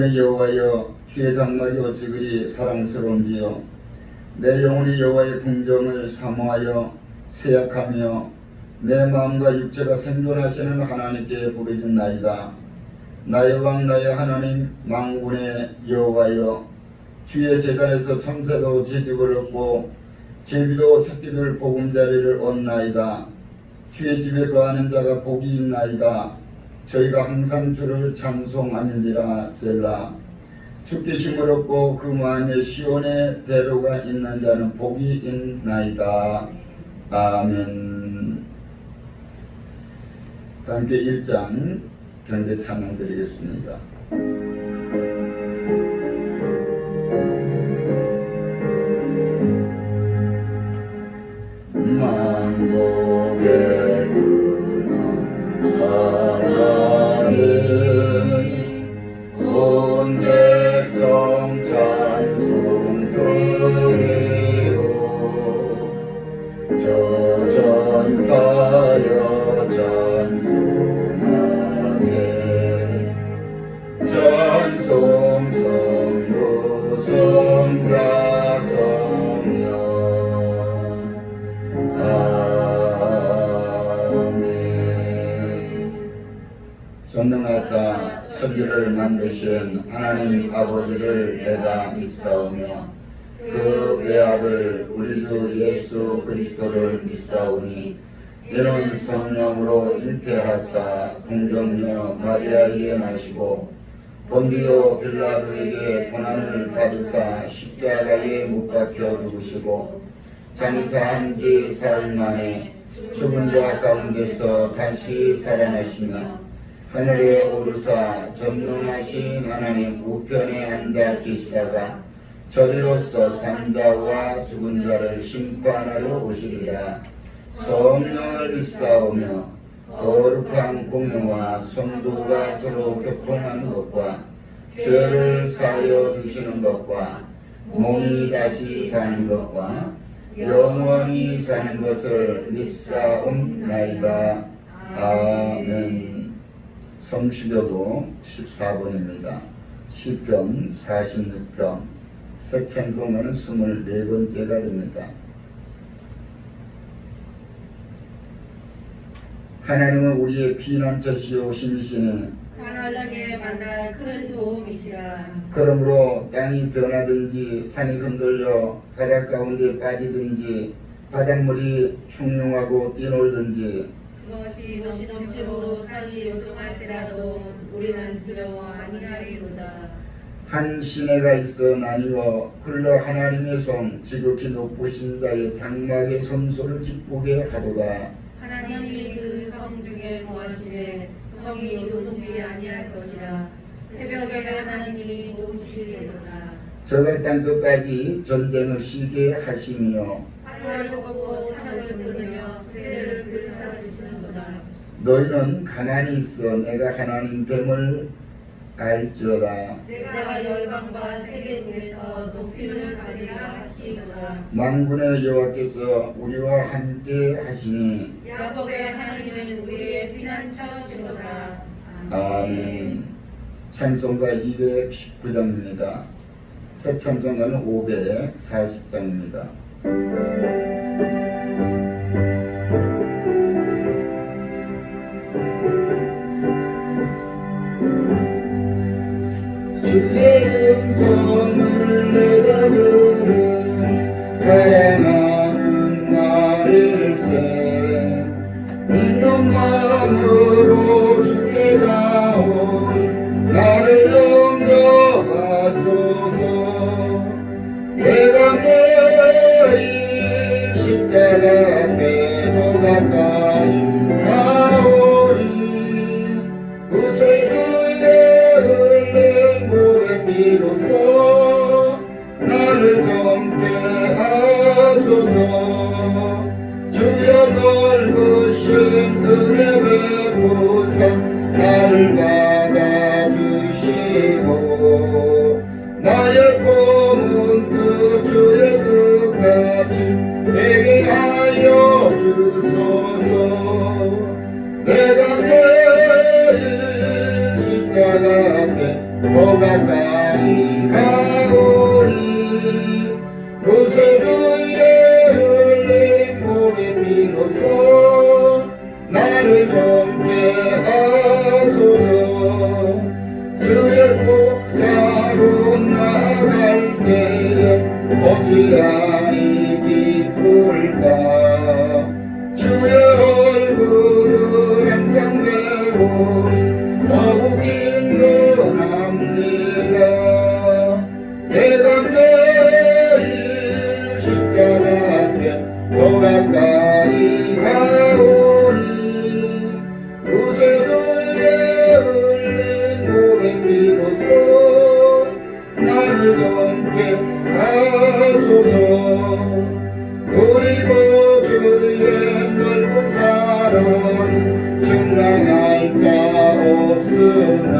만군의 여호와여, 주의 장막이 어찌 그리 사랑스러운지요. 내 영혼이 여호와의 궁정을 사모하여 세약하며 내 마음과 육체가 생존하시는 하나님께 부르짖나이다. 나의 왕 나의 하나님 만군의 여호와여, 주의 제단에서 참새도 제집을 얻고 제비도 새끼들 보금자리를 얻나이다. 주의 집에 거하는 자가 복이 있나이다. 저희가 항상 주를 찬송하느니라. 셀라. 주께 힘을 얻고 그 마음에 시온의 대로가 있는 자는 복이 있나이다. 아멘. 함께 1장 경배 찬양 드리겠습니다. 만복의 근원 하나님, 온 백성 찬송 드리고 저 전사여 찬송하세. 찬송 성부 성자 성령. 전능하사 천지를 만드신 하나님 아버지를 내가 믿사오며 그 외아들 우리 주 예수 그리스도를 믿사오니 이는 성령으로 잉태하사 동정녀 마리아에게 나시고 본디오 빌라도에게 고난을 받으사 십자가에 못 박혀 죽으시고 장사한 지 사흘 만에 죽은 자 가운데서 다시 살아나시며 하늘에 오르사 전능하신 하나님 우편에 앉아 계시다가 저리로서 산자와 죽은 자를 심판하러 오시리라. 성령을 믿사오며 거룩한 공유와 성도가 서로 교통하는 것과 죄를 사하여 주시는 것과 몸이 다시 사는 것과 영원히 사는 것을 믿사옵나이다. 아멘. 성시교도 14번입니다. 시편 46편, 새 찬송가는 24번째가 됩니다. 하나님은 우리의 피난처시오 힘이시니 가난하게 만날 큰 도움이시라. 그러므로 땅이 변하든지 산이 흔들려 바다 가운데 빠지든지 바닷물이 흉흉하고 뛰놀든지 그것이 넘침으로 산이 요동할지라도 우리는 두려워 아니하리로다. 한 시내가 있어 나뉘어 흘러 하나님의 성 지극히 높으신 자의 장막의 성소를 기쁘게 하도다. 하나님이 그 성 중에 거하시되 성이 요동치 아니할 것이라. 새벽에 하나님이 오시리로다. 저가 땅끝까지 전쟁을 쉬게 하시며 하루를 걷고 창을 끊으며 수세를 불사르시는도다. 너희는 가만히 있어 내가 하나님 됨을 알지어다. 내가 열방과 세계 중에서 높임을 받으리라 하시도다. 만군의 여호와께서 우리와 함께 하시니 야곱의 하나님은 우리의 피난처시로다. 아멘. 찬송가 219장입니다. 새 찬송가는 540장입니다. 주의 음성을 내가 들은 사랑하는 나일세. 있는 마음으로 주께 나온 나를 넘겨가소서. 내가 매일 십자가 앞에 더 가까이 가오리. 구세주의 흘린 모래비로써 나를 정케 하소서. 주여 넓으신 은혜 베푸사 나를 받아주시고 나의 꿈은 그 주의 뜻같이 되게 하여 주소서. 어찌하니 기쁠까 주의 얼굴을 항상 배우니 더욱 친근합니다. 내가 매일 십자가 앞에 더 가까이 가오니 그새도의 흘린 몸의 피로써 나를 젊게 하소서. 우리 보주의 넓은 사랑 증강할 자 없으며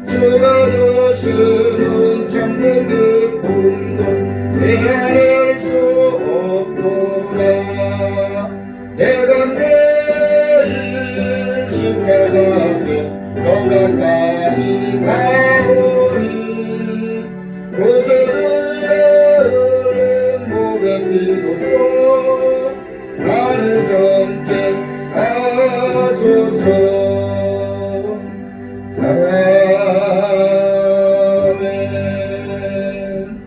주가 주시는 참된 기쁨도 헤아릴 수 없도다. 내가 매일 십자가 앞에 더 가까이 가오니 그새도의 흘린 목의 피로써 나를 젊게 하소서. 아멘.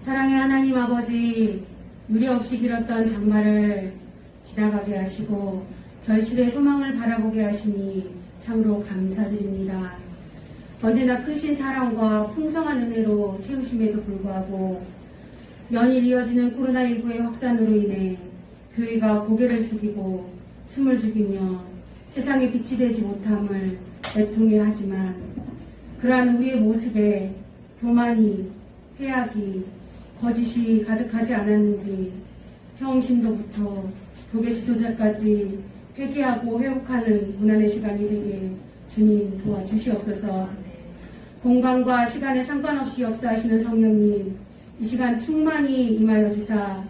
사랑의 하나님 아버지, 유리 없이 길었던 장마를 지나가게 하시고 결실의 소망을 바라보게 하시니 참으로 감사드립니다. 언제나 크신 사랑과 풍성한 은혜로 채우심에도 불구하고 연일 이어지는 코로나19의 확산으로 인해 교회가 고개를 숙이고 숨을 죽이며 세상에 빛이 되지 못함을 애통해야 하지만 그러한 우리의 모습에 교만이, 패악이, 거짓이 가득하지 않았는지 평신도부터 교계 지도자까지 회개하고 회복하는 고난의 시간이 되게 주님 도와주시옵소서. 공간과 시간에 상관없이 역사하시는 성령님, 이 시간 충만히 임하여 주사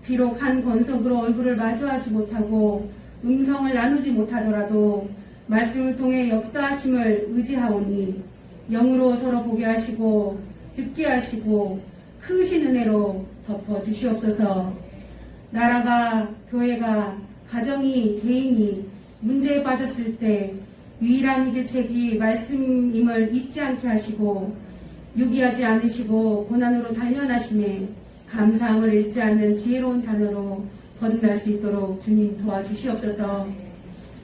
비록 한 권석으로 얼굴을 마주하지 못하고 음성을 나누지 못하더라도 말씀을 통해 역사하심을 의지하오니 영으로 서로 보게 하시고 듣게 하시고 크신 은혜로 덮어 주시옵소서. 나라가, 교회가, 가정이, 개인이 문제에 빠졌을 때 유일한 해결책이 말씀임을 잊지 않게 하시고 유기하지 않으시고 고난으로 단련하심에 감사함을 잃지 않는 지혜로운 자녀로 거듭날 수 있도록 주님 도와주시옵소서.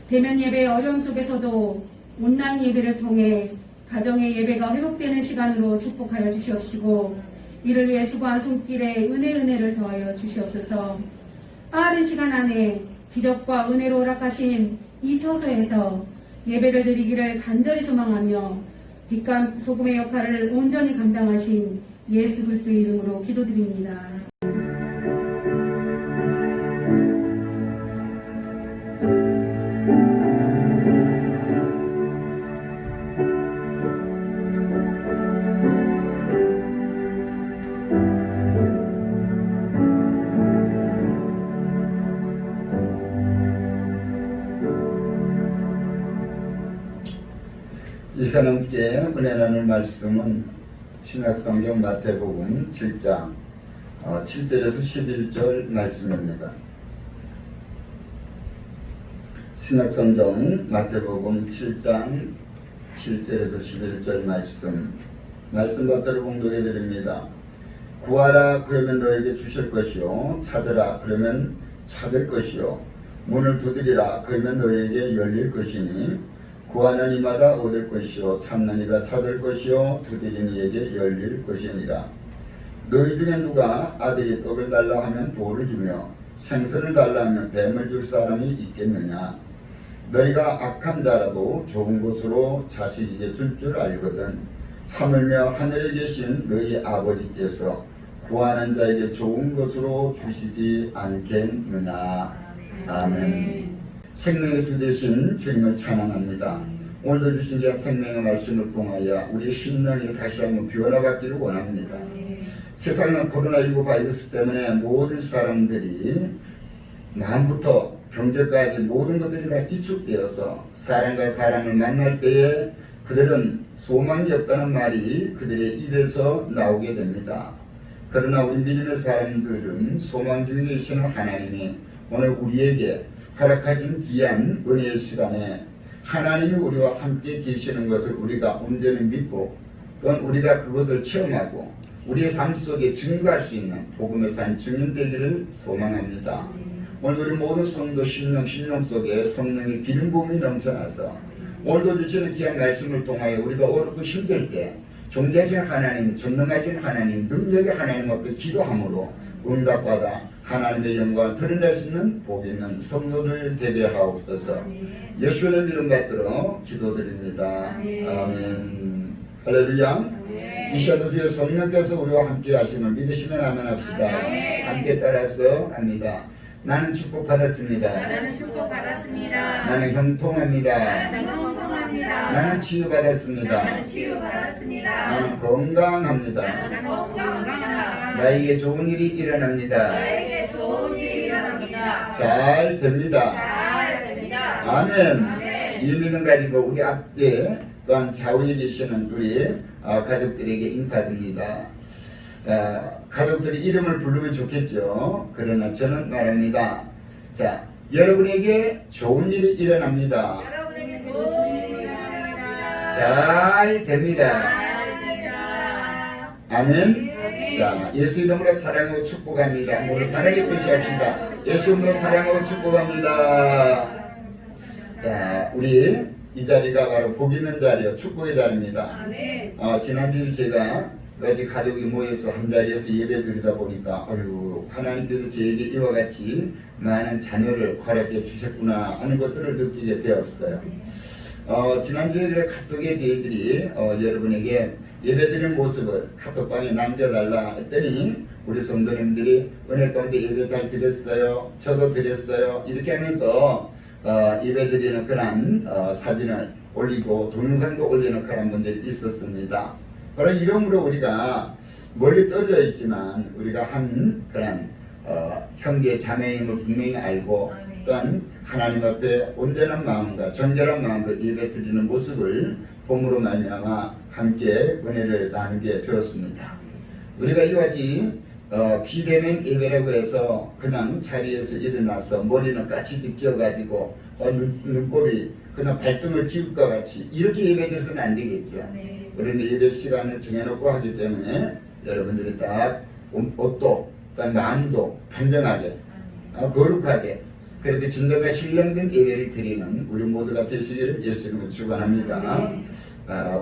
대면 예배의 어려움 속에서도 온라인 예배를 통해 가정의 예배가 회복되는 시간으로 축복하여 주시옵시고 이를 위해 수고한 손길에 은혜를 더하여 주시옵소서. 빠른 시간 안에 기적과 은혜로 허락하신 이 처소에서 예배를 드리기를 간절히 소망하며 빛과 소금의 역할을 온전히 감당하신 예수 그리스도의 이름으로 기도드립니다. 이 시간 함께 은혜 나눌 말씀은 신약성경 마태복음 7장 7절에서 11절 말씀입니다. 신약성경 마태복음 7장 7절에서 11절 말씀 받들어 봉독해 드립니다. 구하라 그러면 너에게 주실 것이요 찾으라 그러면 찾을 것이요 문을 두드리라 그러면 너에게 열릴 것이니 구하는 이마다 얻을 것이요 찾는 이가 찾을 것이요 두드리는 이에게 열릴 것이니라. 너희 중에 누가 아들이 떡을 달라 하면 돌을 주며 생선을 달라 하면 뱀을 줄 사람이 있겠느냐. 너희가 악한 자라도 좋은 것으로 자식에게 줄 줄 알거든. 하물며 하늘에 계신 너희 아버지께서 구하는 자에게 좋은 것으로 주시지 않겠느냐. 아멘. 생명의 주 되신 주님을 찬양합니다. 오늘도 주신 이 생명의 말씀을 통하여 우리 심령이 다시 한번 변화받기를 원합니다. 세상은 코로나19 바이러스 때문에 모든 사람들이 마음부터 경제까지 모든 것들이 다 기축되어서 사람과 사람을 만날 때에 그들은 소망이 없다는 말이 그들의 입에서 나오게 됩니다. 그러나 우리 믿음의 사람들은 소망 중에 계시는 하나님이 오늘 우리에게 허락하신 귀한 은혜의 시간에 하나님이 우리와 함께 계시는 것을 우리가 온전히 믿고 또한 우리가 그것을 체험하고 우리의 삶 속에 증거할 수 있는 복음의 산 증인 되기를 소망합니다. 오늘 우리 모든 성도 심령 속에 성령의 기름 부음이 넘쳐나서 오늘도 주시는 귀한 말씀을 통하여 우리가 어렵고 힘들 때 존귀하신 하나님, 전능하신 하나님, 능력의 하나님 앞에 기도함으로 응답받아 하나님의 영광을 드러낼 수 있는 복 있는 성도들 되게 하옵소서. 예수의 이름 받들어 기도드립니다. 아멘. 할렐루야. 이 시간도 주의 성령께서 우리와 함께 하심을 믿으시면 아멘 합시다. 함께 따라서 합니다. 나는 축복받았습니다. 나는 축복받았습니다. 나는 형통합니다. 나는 형통합니다. 나는 치유받았습니다. 나는 치유받았습니다. 나는 건강합니다. 나는 건강합니다. 나에게 좋은 일이 일어납니다. 나에게 좋은 일이 일어납니다. 잘 됩니다. 잘 됩니다. 아멘. 이 믿음 가지고 우리 앞에 또한 좌우에 계시는 우리 가족들에게 인사드립니다. 가족들이 이름을 부르면 좋겠죠. 그러나 저는 말합니다. 자, 여러분에게 좋은 일이 일어납니다. 여러분에게 좋은 일이 일어납니다. 잘 됩니다. 잘 됩니다. 아멘. 자, 예수 이름으로 사랑하고 축복합니다. 모두 사랑에 표시합시다. 예수 이름으로 사랑하고 축복합니다. 자, 우리 이 자리가 바로 복 있는 자리요, 축복의 자리입니다. 지난주에 제가 아직 가족이 모여서 한 자리에서 예배 드리다 보니까 하나님께서 저에게 이와 같이 많은 자녀를 허락해 주셨구나 하는 것들을 느끼게 되었어요. 지난주에 그래 카톡에 저희들이 여러분에게 예배드리는 모습을 카톡방에 남겨달라 했더니 우리 성도님들이 은혜 가운데 예배 잘 드렸어요, 저도 드렸어요, 이렇게 하면서 예배드리는 그런 사진을 올리고 동영상도 올리는 그런 분들이 있었습니다. 바로 이러므로 우리가 멀리 떨어져 있지만 우리가 한 그런 형제 자매임을 분명히 알고 또한 하나님 앞에 온전한 마음과 정결한 마음으로 예배 드리는 모습을 봄으로 말미암아 함께 은혜를 나누게 되었습니다. 우리가 이와 같이 비대면 예배라고 해서 그냥 자리에서 일어나서 머리는 까치집 끼어가지고 눈곱이 그냥 발등을 찍을 것 같이 이렇게 예배드려서는 안 되겠죠. 우리는 예배 시간을 정해놓고 하기 때문에 여러분들이 딱 옷도 딱 마음도 단정하게 거룩하게 그래도 진정과 신령된 예배를 드리는 우리 모두가 되시기를 예수님을 축원합니다.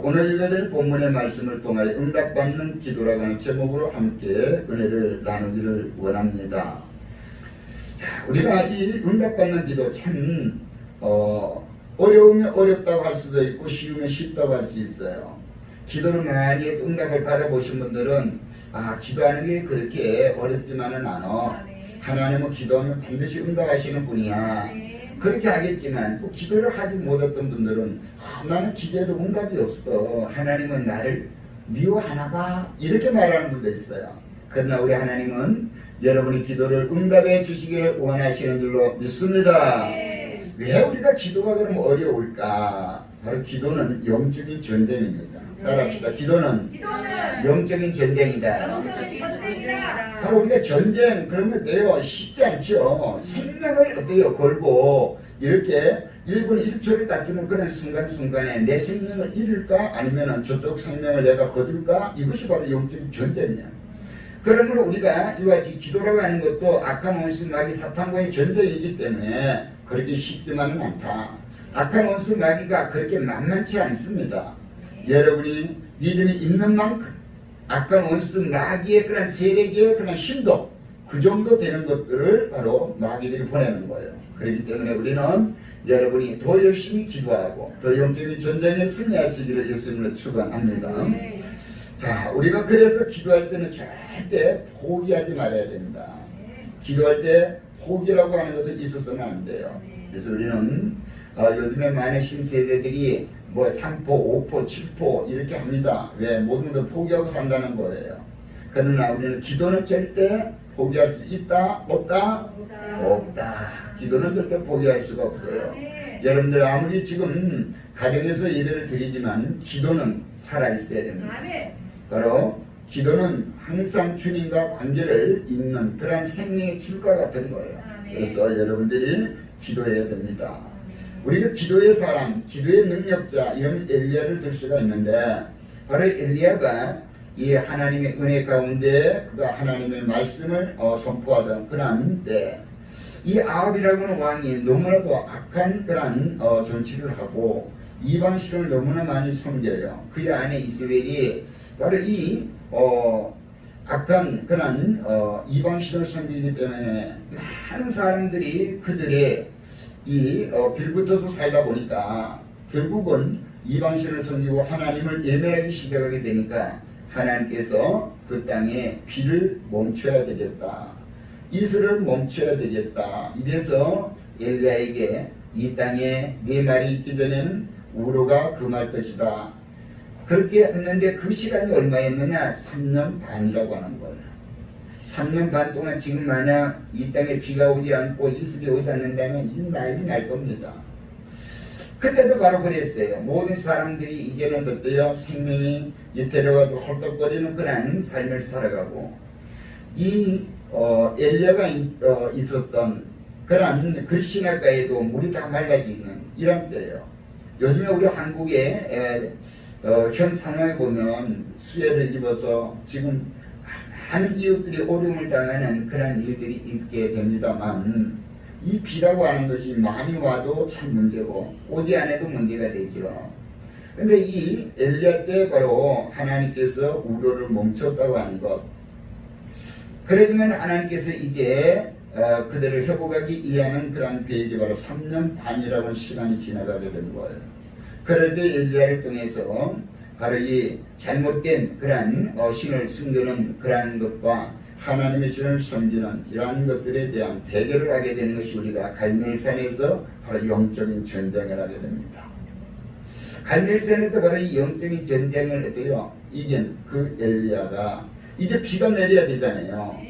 오늘 읽어드릴 본문의 말씀을 통하여 응답받는 기도라고 하는 제목으로 함께 은혜를 나누기를 원합니다. 우리가 이 응답받는 기도 참 어려우면 어렵다고 할 수도 있고 쉬우면 쉽다고 할 수 있어요. 기도를 많이 해서 응답을 받아보신 분들은 기도하는 게 그렇게 어렵지만은 않아. 하나님은 기도하면 반드시 응답하시는 분이야. 그렇게 하겠지만 또 기도를 하지 못했던 분들은 나는 기도해도 응답이 없어. 하나님은 나를 미워하나 봐. 이렇게 말하는 분도 있어요. 그러나 우리 하나님은 여러분의 기도를 응답해 주시기를 원하시는 줄로 믿습니다. 왜 우리가 기도가 그럼 어려울까? 바로 기도는 영적인 전쟁입니다. 따라합시다. 기도는 영적인 전쟁이다. 바로 우리가 전쟁 그러면 어때요? 쉽지 않죠. 생명을 어때요? 걸고 이렇게 1분 1초를 다투는 그런 순간순간에 내 생명을 잃을까? 아니면 저쪽 생명을 내가 거둘까? 이것이 바로 영적인 전쟁이야. 그러므로 우리가 이와 같이 기도라고 하는 것도 악한 원수 마귀 사탄과의 전쟁이기 때문에 그렇게 쉽지만은 않다. 악한 원수 마귀가 그렇게 만만치 않습니다. 여러분이 믿음이 있는 만큼 악한 원수 마귀의 그런 세력의 그런 힘도 그 정도 되는 것들을 바로 마귀들이 보내는 거예요. 그렇기 때문에 우리는 여러분이 더 열심히 기도하고 더 영적인 전쟁에 승리하시기를 예수님으로 축원합니다. 자, 우리가 그래서 기도할 때는 절대 포기하지 말아야 됩니다. 기도할 때 포기라고 하는 것은 있어서는 안 돼요. 그래서 우리는 요즘에 많은 신세대들이 3포, 5포, 7포 이렇게 합니다. 왜? 모든 걸 포기하고 산다는 거예요. 그러나 우리는 기도는 절대 포기할 수 있다? 없다? 없다. 기도는 절대 포기할 수가 없어요. 여러분들 아무리 지금 가정에서 예배를 드리지만 기도는 살아있어야 됩니다. 바로 기도는 항상 주님과 관계를 잇는 그런 생명의 줄과 같은 거예요. 그래서 여러분들이 기도해야 됩니다. 우리가 기도의 사람, 기도의 능력자 이런 엘리야를 들 수가 있는데 바로 엘리야가 이 하나님의 은혜 가운데 그가 하나님의 말씀을 선포하던 그런 때 이 아합이라고 하는 왕이 너무나도 악한 그런 정치를 하고 이방신을 너무나 많이 섬겨요. 그 안에 이스라엘이 바로 이 악한 그런 이방신을 섬기기 때문에 많은 사람들이 그들의 이 빌붙어서 살다 보니까 결국은 이방신을 섬기고 하나님을 예멸하기 시작하게 되니까 하나님께서 그 땅에 비를 멈춰야 되겠다. 이슬을 멈춰야 되겠다. 이래서 엘리야에게 이 땅에 네 말이 있기 전에는 우로가 금할 것이다. 그렇게 했는데 그 시간이 얼마였느냐? 3년 반이라고 하는 거예요. 3년 반 동안 지금 만약 이 땅에 비가 오지 않고 이슬이 오지 않는다면 이 난리 날 겁니다. 그때도 바로 그랬어요. 모든 사람들이 이제는 어때요? 생명이 데려가서 헐떡거리는 그런 삶을 살아가고 이 엘리야가 있었던 그런 글씨나가에도 물이 다 말라지는 이런 때예요. 요즘에 우리 한국의 현 상황에 보면 수해를 입어서 지금 많은 이웃들이 어려움을 당하는 그런 일들이 있게 됩니다만 이 비라고 하는 것이 많이 와도 참 문제고 오지 않아도 문제가 되죠. 근데 이 엘리야 때 바로 하나님께서 우로를 멈췄다고 하는 것. 그러지만 하나님께서 이제 그들을 회복하기 위한 그런 계획이 바로 3년 반이라고 하는 시간이 지나가게 된 거예요. 그럴 때 엘리야를 통해서 바로 이 잘못된 그런 신을 숨기는 그런 것과 하나님의 신을 섬기는 이러한 것들에 대한 대결을 하게 되는 것이 우리가 갈멜산에서 바로 영적인 전쟁을 하게 됩니다. 갈멜산에서 바로 이 영적인 전쟁을 어때요? 이긴 그 엘리야가 이제 비가 내려야 되잖아요.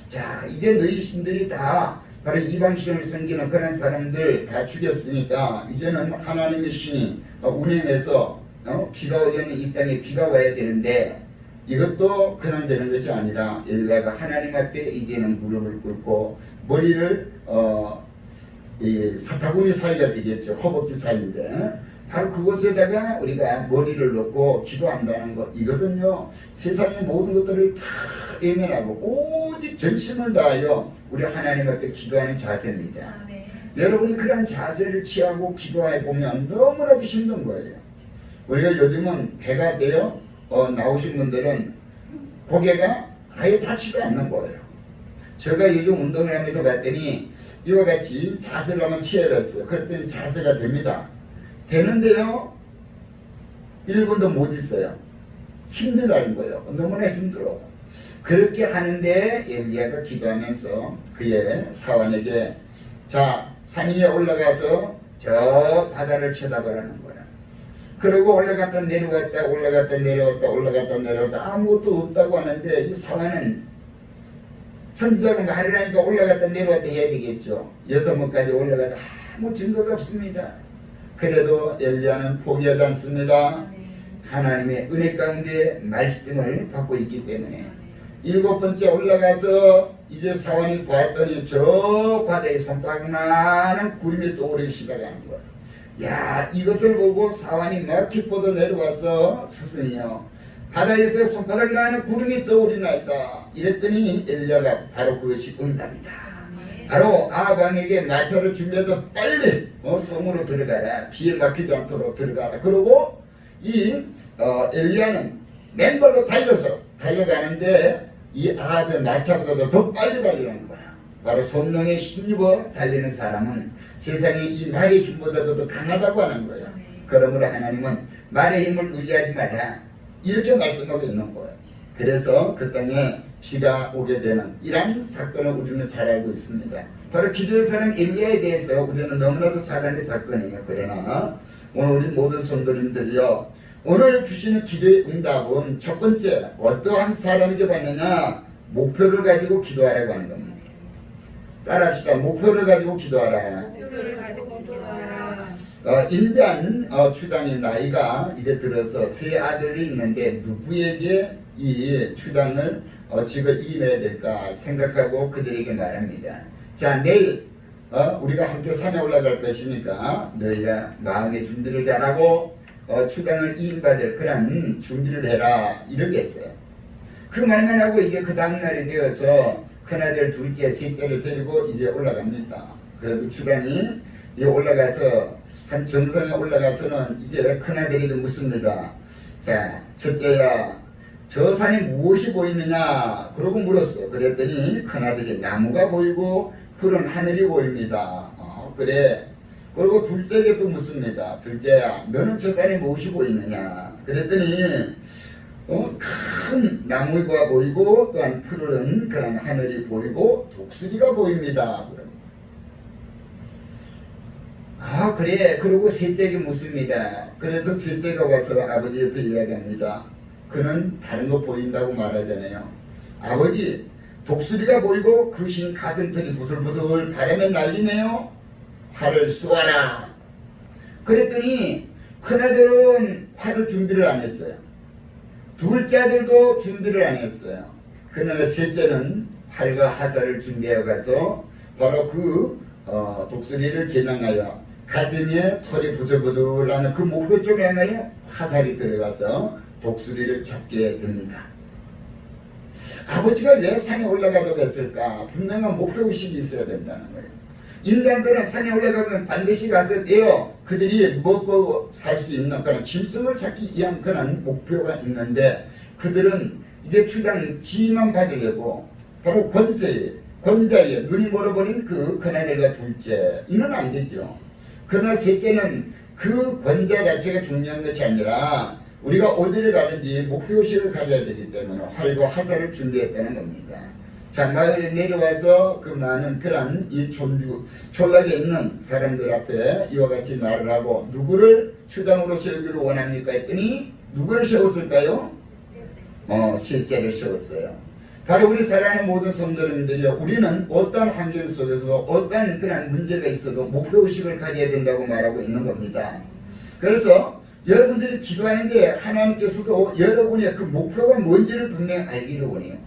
자, 이제 너희 신들이 다 바로 이방신을 섬기는 그런 사람들 다 죽였으니까 이제는 하나님의 신이 운행해서 비가 오려는 이 땅에 비가 와야 되는데 이것도 그냥 되는 것이 아니라 엘리야가 하나님 앞에 이제는 무릎을 꿇고 머리를 이 사타구니 사이가 되겠죠. 허벅지 사이인데 바로 그곳에다가 우리가 머리를 놓고 기도한다는 것 이거든요. 세상의 모든 것들을 다 외면하고 오직 전심을 다하여 우리 하나님 앞에 기도하는 자세입니다. 여러분이 그러한 자세를 취하고 기도해 보면 너무나도 힘든 거예요. 우리가 요즘은 배가 되어 나오신 분들은 고개가 아예 닿지도 않는 거예요. 제가 요즘 운동을 하면서 봤더니 이와 같이 자세를 한번 취해봤어요. 그랬더니 자세가 됩니다. 되는데요 1분도 못 있어요. 힘들다는 거예요. 너무나 힘들어. 그렇게 하는데 엘리야가 기도하면서 그의 사환에게 자 산 위에 올라가서 저 바다를 쳐다보라는 거예요. 그러고 올라갔다 내려왔다 올라갔다 내려왔다 올라갔다 내려왔다 아무것도 없다고 하는데 이 사환은 선지자가 말을 하니까 올라갔다 내려왔다 해야 되겠죠. 6번까지 올라가도 아무 증거가 없습니다. 그래도 엘리야는 포기하지 않습니다. 하나님의 은혜 가운데 말씀을 받고 있기 때문에 7번째 올라가서 이제 사원이 보았더니 저 바다에 손바닥만한 구름이 떠오르기 시작하는 거예요. 야, 이것을 보고 사원이 막 기뻐도 내려와서 스승이요 바다에서 손바닥만한 구름이 떠오르나이다. 이랬더니 엘리야가 바로 그것이 응답이다. 바로 아방에게 마차를 준비해서 빨리 성으로 들어가라. 비에 막히지 않도록 들어가라. 그러고 이 엘리야는 맨발로 달려가는데 이 아합의 마차보다도 더 빨리 달리는 거야. 바로 성령에 힘입어 달리는 사람은 세상에 이 말의 힘보다도 더 강하다고 하는 거예요. 그러므로 하나님은 말의 힘을 의지하지 마라. 이렇게 말씀하고 있는 거예요. 그래서 그 땅에 비가 오게 되는 이런 사건을 우리는 잘 알고 있습니다. 바로 기도의 사람 엘리야에 대해서 우리는 너무나도 잘 아는 사건이에요. 그러나 오늘 우리 모든 성도님들이요 오늘 주시는 기도의 응답은 첫 번째 어떠한 사람에게 받느냐 목표를 가지고 기도하라고 하는 겁니다. 따라합시다. 목표를 가지고 기도하라. 목표를 가지고 기도하라. 인간 추당의 나이가 이제 들어서 세 아들이 있는데 누구에게 이 추당을 직을 임해야 될까 생각하고 그들에게 말합니다. 자, 내일 우리가 함께 산에 올라갈 것이니까 너희가 마음의 준비를 잘하고 추당을 임받을 그런 준비를 해라. 이렇게 했어요. 그 말만 하고 이제 그 다음날이 되어서 큰아들, 둘째, 셋째를 데리고 이제 올라갑니다. 그래도 주단이 이제 올라가서 한 정상에 올라가서는 이제 큰아들에게 묻습니다. 자, 첫째야, 저 산에 무엇이 보이느냐? 그러고 물었어. 그랬더니 큰아들이 나무가 보이고 푸른 하늘이 보입니다. 그래. 그리고 둘째에게 또 묻습니다. 둘째야, 너는 저 산에 무엇이 보이느냐? 그랬더니 큰 나무가 보이고 또한 푸르른 그런 하늘이 보이고 독수리가 보입니다. 그래. 그리고 셋째에게 묻습니다. 그래서 셋째가 와서 아버지 옆에 이야기합니다. 그는 다른 거 보인다고 말하잖아요. 아버지, 독수리가 보이고 그 흰 가슴털이 부슬부슬 바람에 날리네요. 활을 쏘아라. 그랬더니 큰아들은 활을 준비를 안 했어요. 둘째 아들도 준비를 안 했어요. 그러나 셋째는 활과 화살을 준비해 가서 바로 그 독수리를 겨냥하여 가슴에 털이 부들부들하는 그 목표 쪽에 향하여 화살이 들어가서 독수리를 잡게 됩니다. 아버지가 왜 산에 올라가자고 했을까? 분명한 목표의식이 있어야 된다는 거예요. 인간들은 산에 올라가면 반드시 가서 그들이 먹고 살 수 있는 그런 짐승을 찾기 위한 그런 목표가 있는데 그들은 이제 주당 지위만 받으려고 바로 권자에 눈이 멀어버린 그 큰아들과 둘째 이는 안 되죠. 그러나 셋째는 그 권자 자체가 중요한 것이 아니라 우리가 어디를 가든지 목표의식을 가져야 되기 때문에 활과 화살을 준비했다는 겁니다. 자, 마을에 내려와서 그 많은 그런 이 촌락에 있는 사람들 앞에 이와 같이 말을 하고 누구를 추장으로 세우기를 원합니까 했더니 누구를 세웠을까요? 셋째를 세웠어요. 바로 우리 사랑하는 모든 성도님들이요, 우리는 어떤 환경 속에서도 어떤 그런 문제가 있어도 목표의식을 가져야 된다고 말하고 있는 겁니다. 그래서 여러분들이 기도하는데 하나님께서도 여러분의 그 목표가 뭔지를 분명히 알기를 원해요.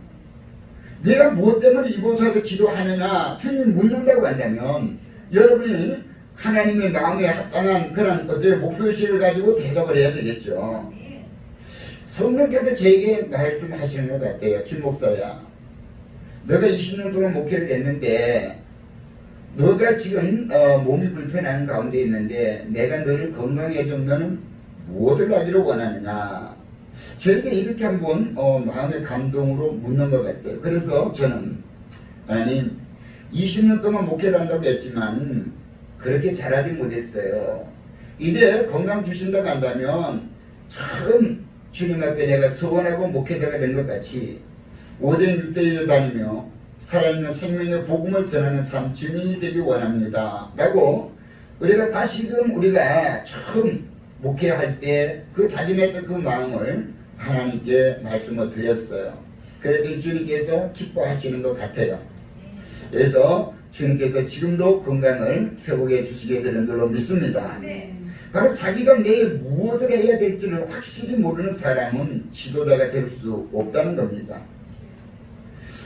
내가 무엇 때문에 이곳에 와서 기도하느냐 주님이 묻는다고 한다면 여러분이 하나님의 마음에 합당한 그런 어떤 목표의식을 가지고 대답을 해야 되겠죠. 성령께서 저에게 말씀하시는 것 같아요. 김 목사야, 너가 20년 동안 목회를 했는데 너가 지금 몸이 불편한 가운데 있는데 내가 너를 건강해 준 너는 무엇을 하기를 원하느냐. 저에게 이렇게 한번 마음의 감동으로 묻는 것 같아요. 그래서 저는 하나님 20년 동안 목회를 한다고 했지만 그렇게 잘하지 못했어요. 이제 건강 주신다고 한다면 처음 주님 앞에 내가 소원하고 목회자가 된 것 같이 5대 6대에 다니며 살아있는 생명의 복음을 전하는 삶 주민이 되기 원합니다 라고 우리가 다시금 우리가 처음 목회할 때 그 다짐했던 그 마음을 하나님께 말씀을 드렸어요. 그래도 주님께서 기뻐하시는 것 같아요. 그래서 주님께서 지금도 건강을 회복해 주시게 되는 걸로 믿습니다. 바로 자기가 내일 무엇을 해야 될지를 확실히 모르는 사람은 지도자가 될 수 없다는 겁니다.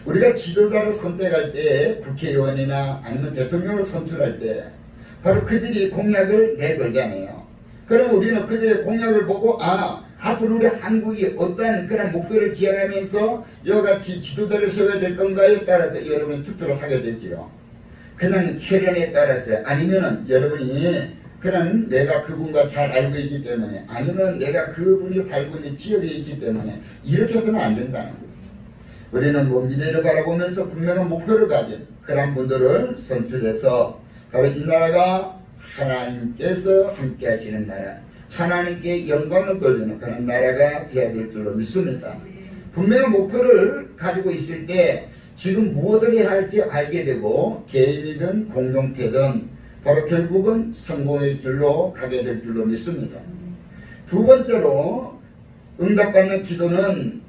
우리가 지도자를 선택할 때 국회의원이나 아니면 대통령을 선출할 때 바로 그들이 공약을 내걸잖아요. 그럼 우리는 그들의 공약을 보고 앞으로 우리 한국이 어떠한 그런 목표를 지향하면서 이와 같이 지도자를 세워야 될 건가에 따라서 여러분이 투표를 하게 되지요. 그냥 혈연에 따라서 아니면은 여러분이 그런 내가 그분과 잘 알고 있기 때문에 아니면 내가 그분이 살고 있는 지역에 있기 때문에 이렇게 해서는 안 된다는 거죠. 우리는 미래를 바라보면서 분명한 목표를 가진 그런 분들을 선출해서 바로 이 나라가 하나님께서 함께 하시는 나라, 하나님께 영광을 돌리는 그런 나라가 되어야 될 줄로 믿습니다. 분명한 목표를 가지고 있을 때 지금 무엇을 해야 할지 알게 되고 개인이든 공동체든 바로 결국은 성공의 길로 가게 될 줄로 믿습니다. 두 번째로 응답받는 기도는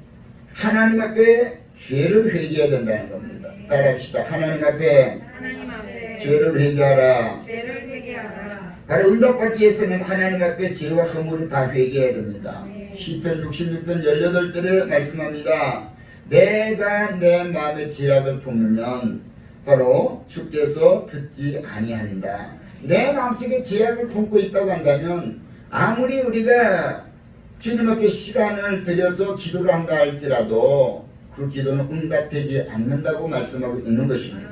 하나님 앞에 죄를 회개해야 된다는 겁니다. 따라합시다. 하나님 앞에 죄를 회개하라. 바로 응답받기 위해서는 하나님 앞에 죄와 허물을 다 회개해야 됩니다. 시편 66편 18절에 말씀합니다. 내가 내 마음의 죄악을 품으면 바로 주께서 듣지 아니한다. 내 마음속에 죄악을 품고 있다고 한다면 아무리 우리가 주님 앞에 시간을 들여서 기도를 한다 할지라도 그 기도는 응답되지 않는다고 말씀하고 있는 것입니다.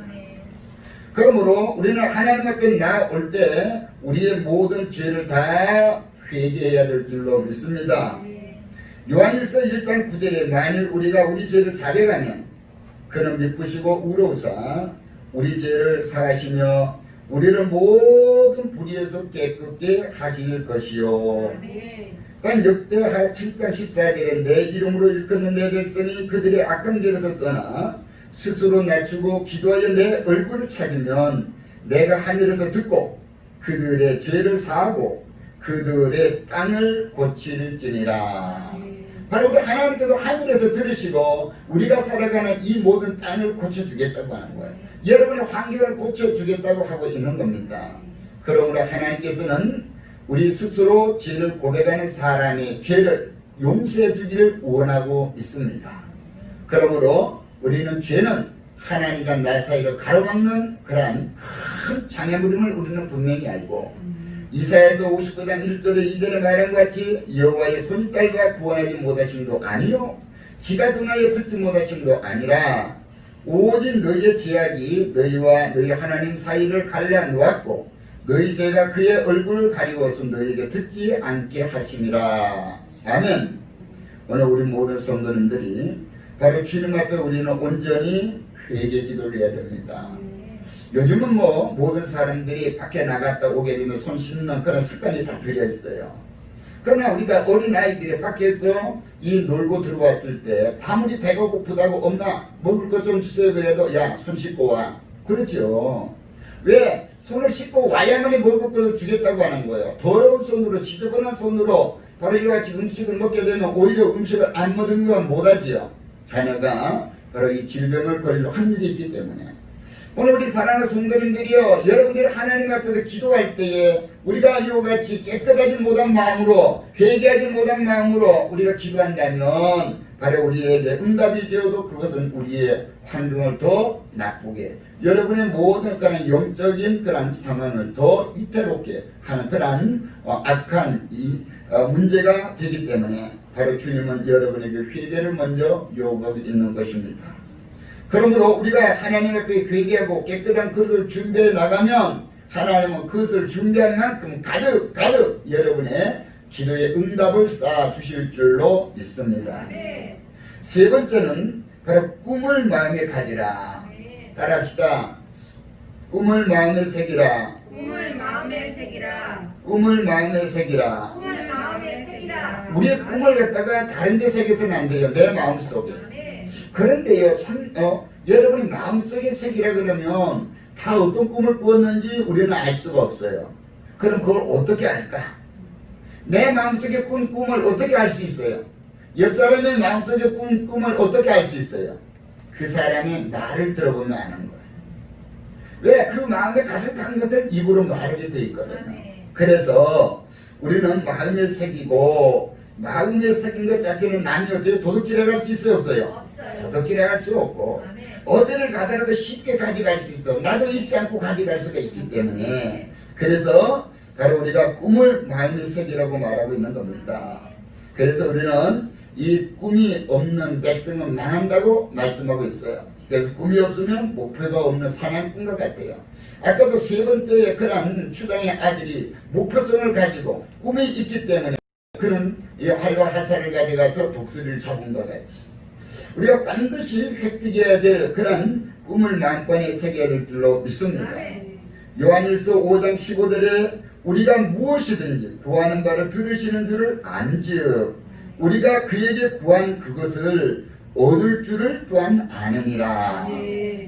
그러므로 우리는 하나님 앞에 나올 때 우리의 모든 죄를 다 회개해야 될 줄로 믿습니다. 요한일서 1장 9절에 만일 우리가 우리 죄를 자백하면 그는 미쁘시고 우러우사 우리 죄를 사하시며 우리를 모든 불의에서 깨끗게 하실 것이요. 단 역대하 7장 14절에 내 이름으로 일컫는 내 백성이 그들의 악한 길에서 떠나 스스로 낮추고 기도하여 내 얼굴을 찾으면 내가 하늘에서 듣고 그들의 죄를 사하고 그들의 땅을 고칠지니라. 바로 우리 하나님께서 하늘에서 들으시고 우리가 살아가는 이 모든 땅을 고쳐주겠다고 하는 거예요. 여러분의 환경을 고쳐주겠다고 하고 있는 겁니다. 그러므로 하나님께서는 우리 스스로 죄를 고백하는 사람의 죄를 용서해 주기를 원하고 있습니다. 그러므로 우리는 죄는 하나님과 나 사이를 가로막는 그러한 큰 장애물임을 우리는 분명히 알고 이사야서 59장 1절에 2절에 말한 것 같이 여호와의 손이 짧아 구원하지 못하심도 아니요 귀가 둔하여 듣지 못하심도 아니라 오직 너희의 죄악이 너희와 너희 하나님 사이를 갈라 놓았고 너희 죄가 그의 얼굴을 가리고서 너희에게 듣지 않게 하심이라. 아멘. 오늘 우리 모든 성도님들이 바로 주님 앞에 우리는 온전히 회개 기도를 해야 됩니다. 요즘은 뭐 모든 사람들이 밖에 나갔다 오게 되면 손 씻는 그런 습관이 다 들여 있어요. 그러나 우리가 어린아이들이 밖에서 이 놀고 들어왔을 때 아무리 배가 고프다고 엄마 먹을 것 좀 주세요 그래도 야 손 씻고 와. 그렇죠. 왜? 손을 씻고 와야만이 먹을 걸 주겠다고 하는 거예요. 더러운 손으로 지저분한 손으로 바로 이와 같이 음식을 먹게 되면 오히려 음식을 안 먹는 건 못하지요. 자녀가 바로 이 질병을 걸릴 확률이 있기 때문에 오늘 우리 사랑하는 성도님들이요, 여러분들이 하나님 앞에서 기도할 때에 우리가 이와 같이 깨끗하지 못한 마음으로 회개하지 못한 마음으로 우리가 기도한다면 바로 우리에게 응답이 되어도 그것은 우리의 환경을 더 나쁘게 여러분의 모든 그런 영적인 그런 상황을 더 위태롭게 하는 그런 악한 문제가 되기 때문에 바로 주님은 여러분에게 회개를 먼저 요구하고 있는 것입니다. 그러므로 우리가 하나님 앞에 회개하고 깨끗한 그릇을 준비해 나가면 하나님은 그것을 준비한 만큼 가득 여러분의 기도의 응답을 쌓아 주실 줄로 믿습니다. 세 번째는 바로 꿈을 마음에 가지라. 따라합시다. 꿈을 마음에 새기라. 꿈을 마음에 새기라. 꿈을 마음에 새기라. 꿈을 마음에 새기라. 우리의 꿈을 갖다가 다른 데 새겨서는 안 돼요. 내 마음속에. 그런데요, 여러분이 마음속에 새기라 그러면 다 어떤 꿈을 꾸었는지 우리는 알 수가 없어요. 그럼 그걸 어떻게 알까? 내 마음속에 꾼 꿈을 어떻게 알 수 있어요? 옆 사람의 마음속에 꾼 꿈을 어떻게 알 수 있어요? 그 사람의 말을 들어보면 아는 거예요. 왜? 그 마음에 가득한 것을 입으로 말하게 돼 있거든요. 그래서 우리는 마음에 새기고 마음에 새긴 것 자체는 남이 어떻게 도둑질해 갈 수 있어요? 없어요? 도둑질해 갈 수 없고 어디를 가더라도 쉽게 가져갈 수 있어. 나도 잊지 않고 가져갈 수가 있기 때문에 그래서 바로 우리가 꿈을 마음에 새기라고 말하고 있는 겁니다. 그래서 우리는 이 꿈이 없는 백성은 망한다고 말씀하고 있어요. 그래서 꿈이 없으면 목표가 없는 사냥꾼과 같아요. 아까도 세 번째에 그런 추당의 아들이 목표성을 가지고 꿈이 있기 때문에 그는 이 활과 화살을 가져가서 독수리를 잡은 것 같이 우리가 반드시 획득해야 될 그런 꿈을 마음판에 새겨야 될 줄로 믿습니다. 요한일서 5장 15절에 우리가 무엇이든지 구하는 바를 들으시는 줄을 안즉 우리가 그에게 구한 그것을 얻을 줄을 또한 아느니라.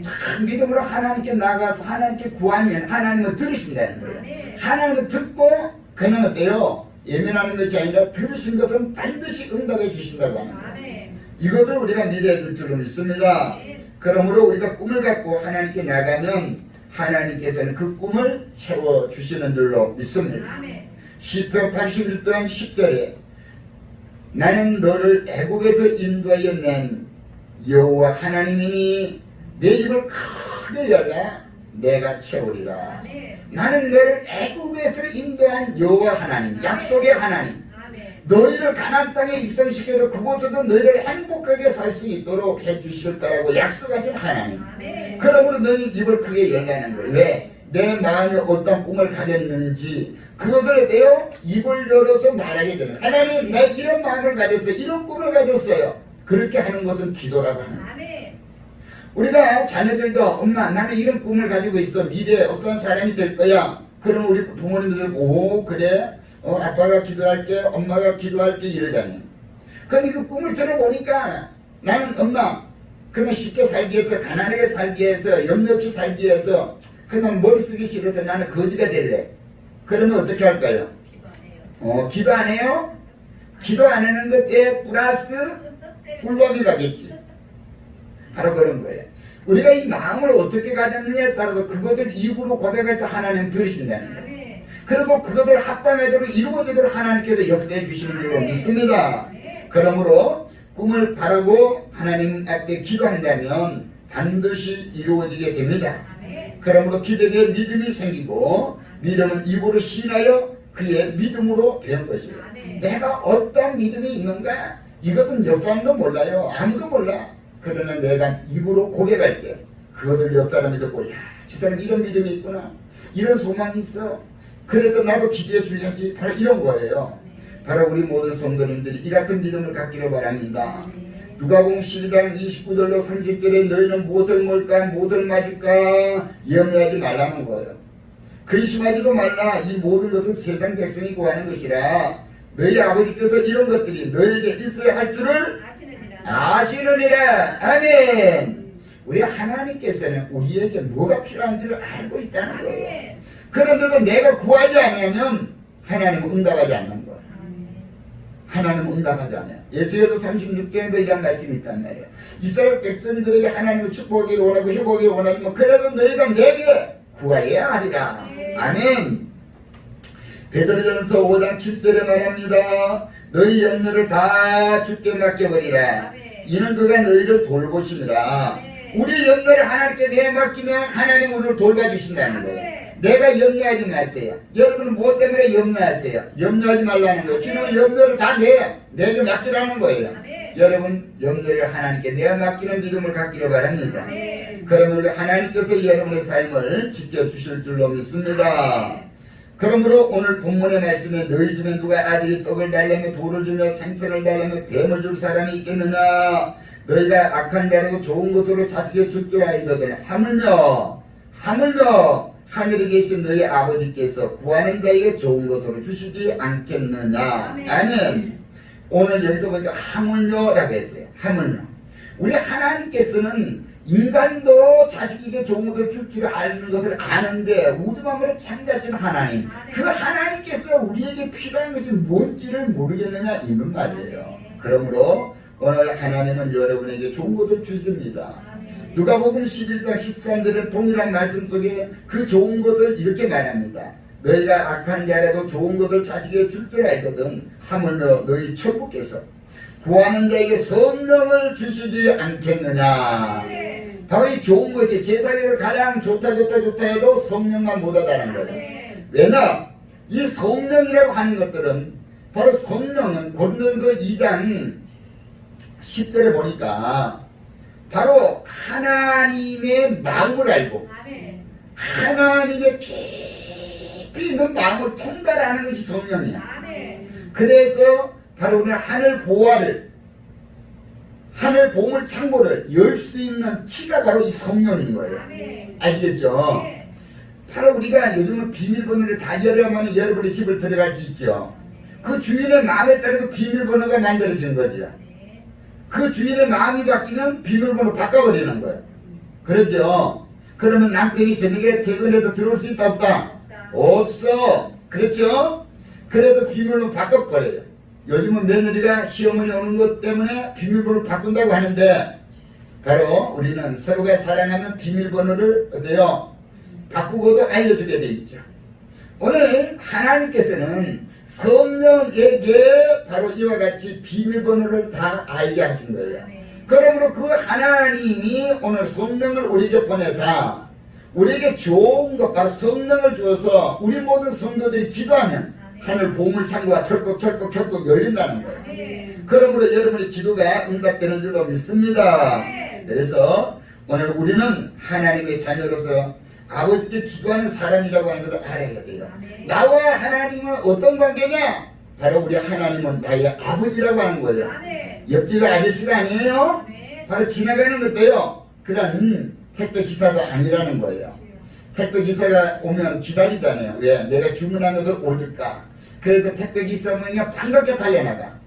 참 믿음으로 하나님께 나가서 하나님께 구하면 하나님은 들으신다는 거예요. 하나님은 듣고 그냥 어때요? 예민하는 것이 아니라 들으신 것은 반드시 응답해 주신다고 하는 거예요. 이것을 우리가 믿어야 될 줄로 믿습니다. 그러므로 우리가 꿈을 갖고 하나님께 나가면 하나님께서는 그 꿈을 채워주시는 줄로 믿습니다. 시편 81편 10절에 나는 너를 애굽에서 인도하여 낸 여호와 하나님이니 내 입을 크게 열라 내가 채우리라. 나는 너를 애굽에서 인도한 여호와 하나님, 약속의 하나님, 너희를 가나안 땅에 입성시켜서 그곳에서 너희를 행복하게 살 수 있도록 해주실 거라고 약속하신 하나님. 아멘. 그러므로 너희는 입을 크게 열라는 거예요. 왜? 내 마음에 어떤 꿈을 가졌는지 그것들에 대해 입을 열어서 말하게 되는 거예요. 하나님, 나 이런 마음을 가졌어요. 이런 꿈을 가졌어요. 그렇게 하는 것은 기도라고 하는 거예요. 아멘. 우리가 자녀들도 엄마 나는 이런 꿈을 가지고 있어. 미래에 어떤 사람이 될 거야. 그럼 우리 부모님들 오 그래? 아빠가 기도할게 엄마가 기도할게 이러잖아요. 근데 그 꿈을 들어보니까 나는 엄마 그냥 쉽게 살기 위해서 가난하게 살기 위해서 염려 없이 살기 위해서 그냥 머리 쓰기 싫어서 나는 거지가 될래. 그러면 어떻게 할까요? 기도하네요. 기도 안 해요? 기도 안 하는 것에 플러스 꿀밤이 가겠지. 바로 그런 거예요. 우리가 이 마음을 어떻게 가졌느냐에 따라서 그것을 입으로 고백할 때 하나님 들으신다는 거예요. 아멘. 그리고 그것을 합당하대로 이루어지도록 하나님께서 역사해 주시는 줄로 믿습니다. 그러므로 꿈을 바라고 하나님 앞에 기도한다면 반드시 이루어지게 됩니다. 아멘. 그러므로 기대에 믿음이 생기고 믿음은 입으로 신하여 그의 믿음으로 되는 것이에요. 아멘. 내가 어떤 믿음이 있는가? 이것은 옆 사람도 몰라요. 아무도 몰라. 그러나 내가 입으로 고백할 때 그것을 옆 사람이 듣고 야, 저 사람 이런 믿음이 있구나. 이런 소망이 있어. 그래서 나도 기대해 주셔야지. 바로 이런 거예요. 바로 우리 모든 성도님들이 이 같은 믿음을 갖기를 바랍니다. 누가복음 12장 29절로 30절에 너희는 무엇을 먹을까 무엇을 마실까 염려하지 말라는 거예요. 근심하지도 말라. 이 모든 것은 세상 백성이 구하는 것이라 너희 아버지께서 이런 것들이 너희에게 있어야 할 줄을 아시느니라. 아시느니라. 아멘. 우리 하나님께서는 우리에게 뭐가 필요한지를 알고 있다는 거예요. 아멘. 그런데도 내가 구하지 않으면 하나님은 응답하지 않는 거예요. 아멘. 하나님은 응답하지 않아요. 예수여도 36장에도 이런 말씀이 있단 말이에요. 이스라엘 백성들에게 하나님을 축복하기를 원하고 회복하기를 원하지만 그래도 너희가 내게 구하여야 하리라. 아멘. 베드로전서 5장 7절에 말합니다. 너희 염려를 다 주께 맡겨버리라. 이는 그가 너희를 돌보시느라. 우리 염려를 하나님께 내맡기면 하나님 우리를 돌봐주신다는 거예요. 내가 염려하지 마세요. 여러분은 무엇 때문에 염려하세요? 염려하지 말라는 거예요. 주님은 염려를 다 내게 맡기라는 거예요. 여러분 염려를 하나님께 내맡기는 믿음을 갖기를 바랍니다. 그러면 우리 하나님께서 여러분의 삶을 지켜주실 줄로 믿습니다. 그러므로 오늘 본문의 말씀에 너희 중에 누가 아들이 떡을 달라며 돌을 주며 생선을 달라며 뱀을 줄 사람이 있겠느냐. 너희가 악한 자라도 좋은 것으로 자식의 줄 줄 알거든. 하물며 하늘에 계신 너희 아버지께서 구하는 자에게 좋은 것으로 주시지 않겠느냐. 아멘. 오늘 여기서 보니까 하물며라고 했어요. 하물며. 우리 하나님께서는 인간도 자식에게 좋은 것을 줄 줄 아는 것을 아는데 우주만물을 창조하신 하나님, 그 하나님께서 우리에게 필요한 것이 뭔지를 모르겠느냐 이런 말이에요. 그러므로 오늘 하나님은 여러분에게 좋은 것을 주십니다. 누가복음 11장 13절은 동일한 말씀 속에 그 좋은 것을 이렇게 말합니다. 너희가 악한 자라도 좋은 것을 자식에게 줄 줄 알거든. 하물며 너희 천부께서 구하는 자에게 성령을 주시지 않겠느냐. 바로 이 좋은 것이 세상에서 가장 좋다 해도 성령만 못하다는 거예요. 왜냐? 이 성령이라고 하는 것들은 바로 성령은 고린도전서 2장 10절에 보니까 바로 하나님의 마음을 알고 하나님의 깊이 있는 마음을 통달하는 것이 성령이야. 그래서 바로 우리가 하늘 보물 창고를 열 수 있는 키가 바로 이 성령인 거예요. 아시겠죠? 바로 우리가 요즘은 비밀번호를 다 열어야만 여러분의 집을 들어갈 수 있죠. 그 주인의 마음에 따라서 비밀번호가 만들어진 거죠. 그 주인의 마음이 바뀌면 비밀번호 바꿔버리는 거예요. 그렇죠? 그러면 남편이 저녁에 퇴근해도 들어올 수 있다 없다? 없어. 그렇죠? 그래도 비밀번호 바꿔버려요. 요즘은 며느리가 시어머니 오는 것 때문에 비밀번호 바꾼다고 하는데 바로 우리는 서로가 사랑하면 비밀번호를 어때요? 바꾸고도 알려주게 돼 있죠. 오늘 하나님께서는 성령에게 바로 이와 같이 비밀번호를 다 알게 하신 거예요. 그러므로 그 하나님이 오늘 성령을 우리에게 보내서 우리에게 좋은 것 바로 성령을 주어서 우리 모든 성도들이 기도하면 하늘 보물창고가 철컥 열린다는 거예요. 아멘. 그러므로 여러분의 기도가 응답되는 줄로 믿습니다. 그래서 오늘 우리는 하나님의 자녀로서 아버지께 기도하는 사람이라고 하는 것을 알아야 돼요. 나와 하나님은 어떤 관계냐? 바로 우리 하나님은 나의 아버지라고 하는 거예요. 아멘. 옆집의 아저씨가 아니에요. 아멘. 바로 지나가는 것도요. 그런 택배 기사도 아니라는 거예요. 택배 기사가 오면 기다리잖아요. 왜? 내가 주문한 것을 올릴까? 그래서 택배 기사는 그냥 반갑게 달려나가.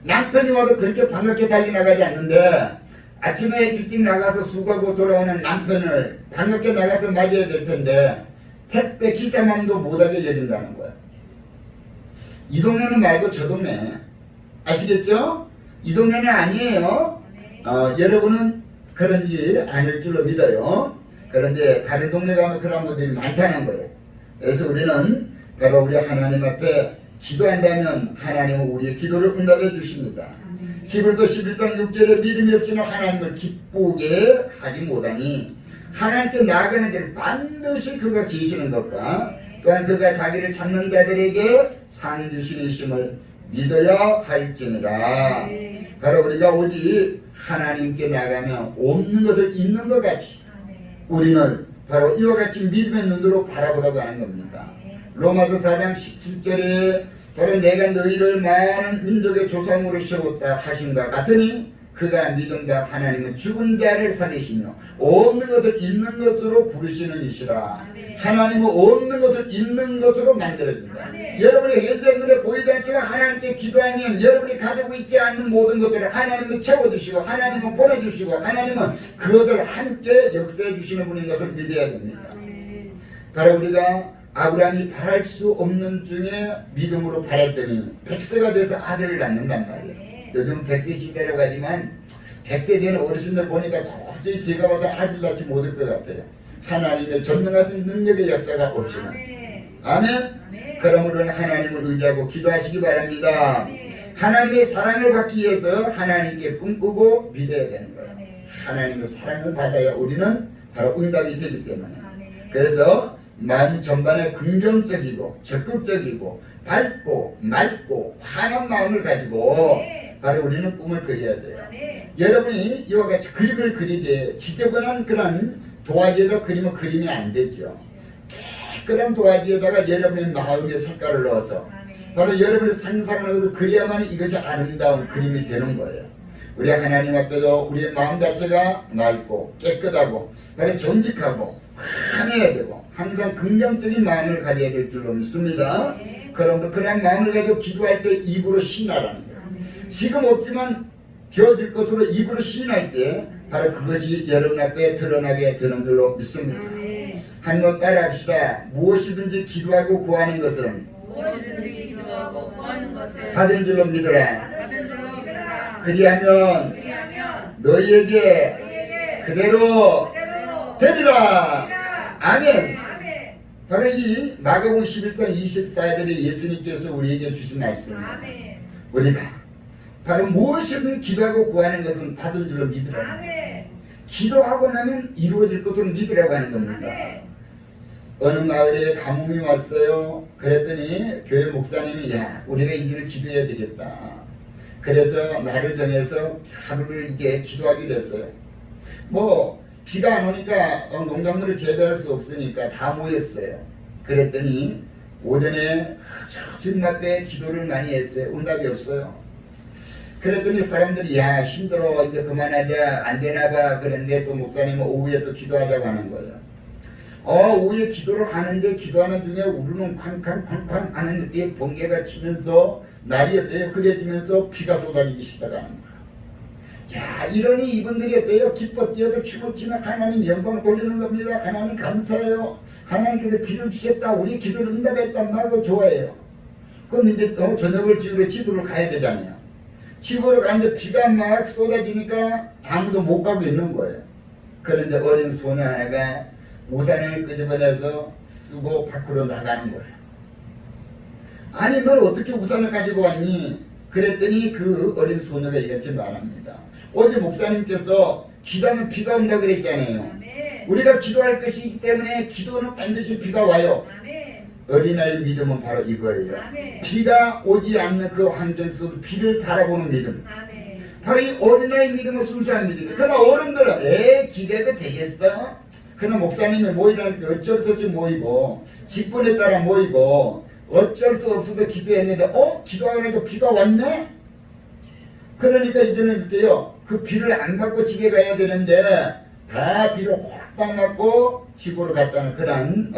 남편이 와도 그렇게 반갑게 달려나가지 않는데 아침에 일찍 나가서 수고하고 돌아오는 남편을 반갑게 나가서 맞이해야 될 텐데 택배 기사만도 못하게 여긴다는 거야. 이 동네는 말고 저 동네. 아시겠죠? 이 동네는 아니에요. 여러분은 그런 일 아닐 줄로 믿어요. 그런데 다른 동네 가면 그런 분들이 많다는 거예요. 그래서 우리는 바로 우리 하나님 앞에 기도한다면 하나님은 우리의 기도를 응답해 주십니다. 히브리서 11장 6절에 믿음이 없이는 하나님을 기쁘게 하지 못하니 하나님께 나아가는 데는 반드시 그가 계시는 것과 또한 그가 자기를 찾는 자들에게 상 주시는 있음을 믿어야 할지니라. 바로 우리가 오직 하나님께 나가면 없는 것을 있는 것 같이 우리는 바로 이와 같이 믿음의 눈으로 바라보라고 하는 겁니다. 로마서 4장 17절에 바로 내가 너희를 많은 민족의 조상으로 세웠다 하신과 같으니 그가 믿음과 하나님은 죽은 자를 살리시며 없는 것을 있는 것으로 부르시는 이시라. 하나님은 없는 것을 있는 것으로 만들어준다. 여러분이 현재 눈에 보이지 않지만 하나님께 기도하면 여러분이 가지고 있지 않는 모든 것들을 하나님은 채워주시고 하나님은 보내주시고 하나님은 그것을 함께 역사해 주시는 분인 것을 믿어야 됩니다. 바로 우리가 아브라함이 바랄 수 없는 중에 믿음으로 바랐더니 100세가 돼서 아들을 낳는단 말이에요. 요즘 100세 시대라고 하지만 100세 된 어르신들 보니까 도저히 제가 봐도 아들 낳지 못할 것 같아요. 하나님의 전능하신 능력의 역사가 없이는. 아멘. 그러므로 하나님을 의지하고 기도하시기 바랍니다. 하나님의 사랑을 받기 위해서 하나님께 꿈꾸고 믿어야 되는 거예요. 하나님의 사랑을 받아야 우리는 바로 응답이 되기 때문에. 그래서 마음 전반에 긍정적이고 적극적이고 밝고 맑고 환한 마음을 가지고 바로 우리는 꿈을 그려야 돼요. 여러분이 이와 같이 그림을 그리되 지저분한 그런 도화지에다 그리면 그림이 안 되죠. 깨끗한 도화지에다가 여러분의 마음의 색깔을 넣어서 바로 여러분의 상상하는 것을 그려야만 이것이 아름다운 그림이 되는 거예요. 우리 하나님 앞에도 우리의 마음 자체가 맑고 깨끗하고 바로 정직하고 환해야 되고 항상 긍정적인 마음을 가져야 될 줄로 믿습니다. 그럼 그런 마음을 가지고 기도할 때 입으로 시인하라는 거예요. 지금 없지만 되어질 것으로 입으로 시인할 때 바로 그것이 여러분 앞에 드러나게 되는 줄로 믿습니다. 한번 따라합시다. 무엇이든지 기도하고 구하는 것은 무엇이든지 기도하고 구하는 것을 받은 줄로 믿어라. 받은 줄로 믿어라. 그리하면 그리하면 너희에게 너희에게 그대로 그대로 되리라. 아멘. 아멘. 바로 이 마가복음 11장 24절에 예수님께서 우리에게 주신 말씀입니다. 아멘. 우리가 바로 무엇이든 기도하고 구하는 것은 받은 줄로 믿으라. 아멘. 기도하고 나면 이루어질 것으로 믿으라고 하는 겁니다. 아멘. 어느 마을에 가뭄이 왔어요. 그랬더니 교회 목사님이 야 우리가 이 일을 기도해야 되겠다. 그래서 날을 정해서 하루를 이제 기도하기로 했어요. 뭐 비가 안 오니까 농작물을 재배할 수 없으니까 다 모였어요. 그랬더니 오전에 주님 앞에 기도를 많이 했어요. 응답이 없어요. 그랬더니 사람들이 야 힘들어 이제 그만하자 안 되나봐. 그런데 또 목사님은 오후에 또 기도하자고 하는 거예요. 오후에 기도를 하는데 기도하는 중에 우르는 쾅쾅쾅쾅 하는 데 번개가 치면서 날이 어때요? 그려지면서 비가 쏟아지기 시작하는 거예요. 야 이러니 이분들이 어때요? 기뻐 뛰어서 춤을 추면 하나님 영광 돌리는 겁니다. 하나님 감사해요. 하나님께서 비를 주셨다. 우리 기도를 응답했단 말고 좋아해요. 그럼 이제 저녁을 지으러 집으로 가야 되잖아요. 집으로 가는데 비가 막 쏟아지니까 아무도 못 가고 있는 거예요. 그런데 어린 소녀 하나가 우산을 끄집어내서 쓰고 밖으로 나가는 거예요. 아니 넌 어떻게 우산을 가지고 왔니? 그랬더니 그 어린 소녀가 이렇게 말합니다. 어제 목사님께서 기도하면 비가 온다 그랬잖아요. 아멘. 우리가 기도할 것이기 때문에 기도는 반드시 비가 와요. 아멘. 어린아이의 믿음은 바로 이거예요. 아멘. 비가 오지 않는 그 환경 속에서 비를 바라보는 믿음. 아멘. 바로 이 어린아이 믿음은 순수한 믿음이에요. 그러나 어른들은 기대도 되겠어? 그러나 목사님이 모이라니까 어쩔 수 없이 모이고 직분에 따라 모이고 어쩔 수 없어도 기도했는데 기도하니까 비가 왔네? 그러니까 이제는 이렇게요. 그 비를 안 받고 집에 가야 되는데 다 비를 홀딱 맞고 집으로 갔다는 그런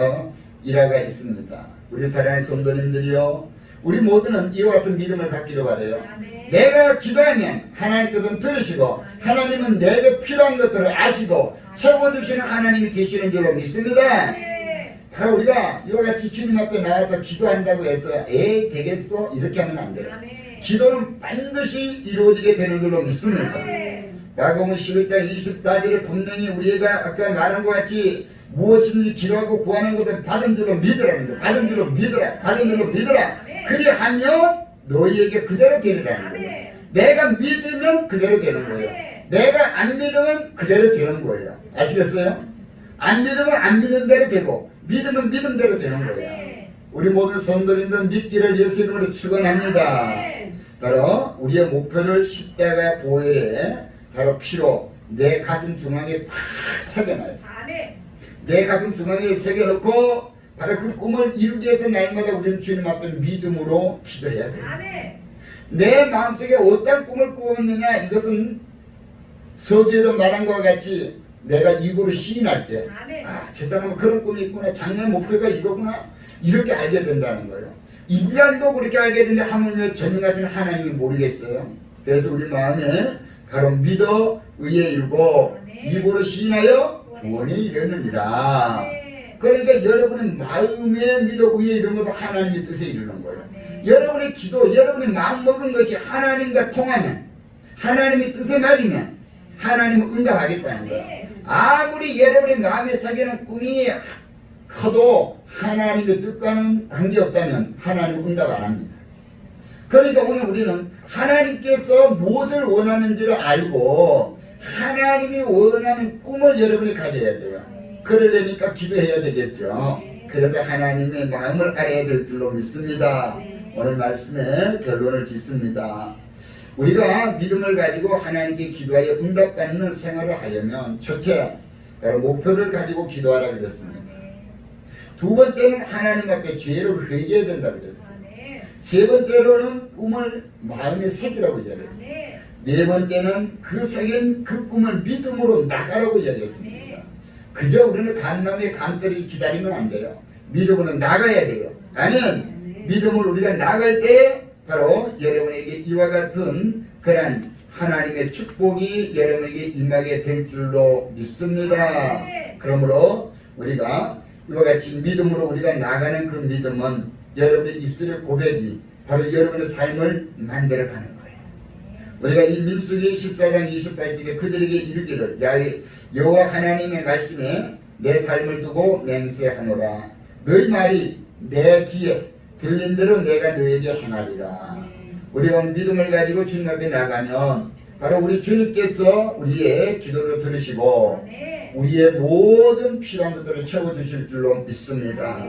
일화가 있습니다. 우리 사랑하는 성도님들이요. 우리 모두는 이와 같은 믿음을 갖기를 바라요. 아멘. 내가 기도하면 하나님께서는 들으시고 하나님은 내게 필요한 것들을 아시고 채워주시는 하나님이 되시는 줄로 믿습니다. 아멘. 바로 우리가 이와 같이 주님 앞에 나와서 기도한다고 해서 되겠어? 이렇게 하면 안 돼요. 아멘. 기도는 반드시 이루어지게 되는 줄로 믿습니다. 아멘. 마가복음 11장 24절에 분명히 우리가 아까 말한 것 같이 무엇이든지 기도하고 구하는 것은 받은 줄로 믿으라는 거예요. 받은 줄로 믿으라. 받은 줄로 믿으라. 그리하면 너희에게 그대로 되리라는 거예요. 내가 믿으면 그대로 되는 거예요. 내가 안 믿으면 그대로 되는 거예요. 아시겠어요? 안 믿으면 안 믿는 대로 되고 믿으면 믿은 대로 되는 거예요. 우리 모든 성도님들 믿기를 예수 이름으로 축원합니다. 바로 우리의 목표를 십자가 보혈에 바로 피로 내 가슴 중앙에 팍 새겨놔요. 아멘. 내 가슴 중앙에 새겨놓고 바로 그 꿈을 이루기 위해서 날마다 우리는 주님 앞에 믿음으로 기도해야 돼요. 아멘. 내 마음속에 어떤 꿈을 꾸었느냐 이것은 서두에도 말한 것과 같이 내가 입으로 시인할 때 아멘. 저 사람은 그런 꿈이 있구나. 작년 목표가 이거구나. 이렇게 알게 된다는 거예요. 1년도 그렇게 알게 되는데 하물며 전능하신 하나님이 모르겠어요. 그래서 우리 마음에 바로 믿어 의에 이르고 입으로 시인하여 구원이 이르느니라. 그러니까 여러분의 마음에 믿어 의에 이르는 것도 하나님의 뜻에 이르는 거예요. 여러분의 기도, 여러분의 마음 먹은 것이 하나님과 통하면 하나님의 뜻에 맞으면 하나님은 응답하겠다는 거예요. 아무리 여러분의 마음에 새기는 꿈이 커도 하나님의 뜻과는 관계없다면 하나님은 응답 안 합니다. 그러니까 오늘 우리는 하나님께서 무엇을 원하는지를 알고 하나님이 원하는 꿈을 여러분이 가져야 돼요. 그러려니까 기도해야 되겠죠. 그래서 하나님의 마음을 알아야 될 줄로 믿습니다. 오늘 말씀에 결론을 짓습니다. 우리가 믿음을 가지고 하나님께 기도하여 응답받는 생활을 하려면 첫째, 바로 목표를 가지고 기도하라 그랬습니다. 두 번째는 하나님 앞에 죄를 회개해야 된다 그랬어요. 세 번째로는 꿈을 마음에 새기라고 이야기했어요. 네 번째는 그 새긴 그 꿈을 믿음으로 나가라고 이야기했습니다. 그저 우리는 간남의 간떨이 기다리면 안 돼요. 믿음으로 나가야 돼요. 아니면 믿음으로 우리가 나갈 때 바로 여러분에게 이와 같은 그런 하나님의 축복이 여러분에게 임하게 될 줄로 믿습니다. 그러므로 우리가 이와 같이 믿음으로 우리가 나가는 그 믿음은 여러분의 입술의 고백이 바로 여러분의 삶을 만들어가는 거예요. 우리가 이 민수기 14장 28절에 그들에게 이르기를 여호와 하나님의 말씀에 내 삶을 두고 맹세하노라. 너희 말이 내 귀에 들린 대로 내가 너에게 행하리라. 우리가 믿음을 가지고 주님 앞에 나가면 바로 우리 주님께서 우리의 기도를 들으시고 우리의 모든 필요한 것들을 채워주실 줄로 믿습니다.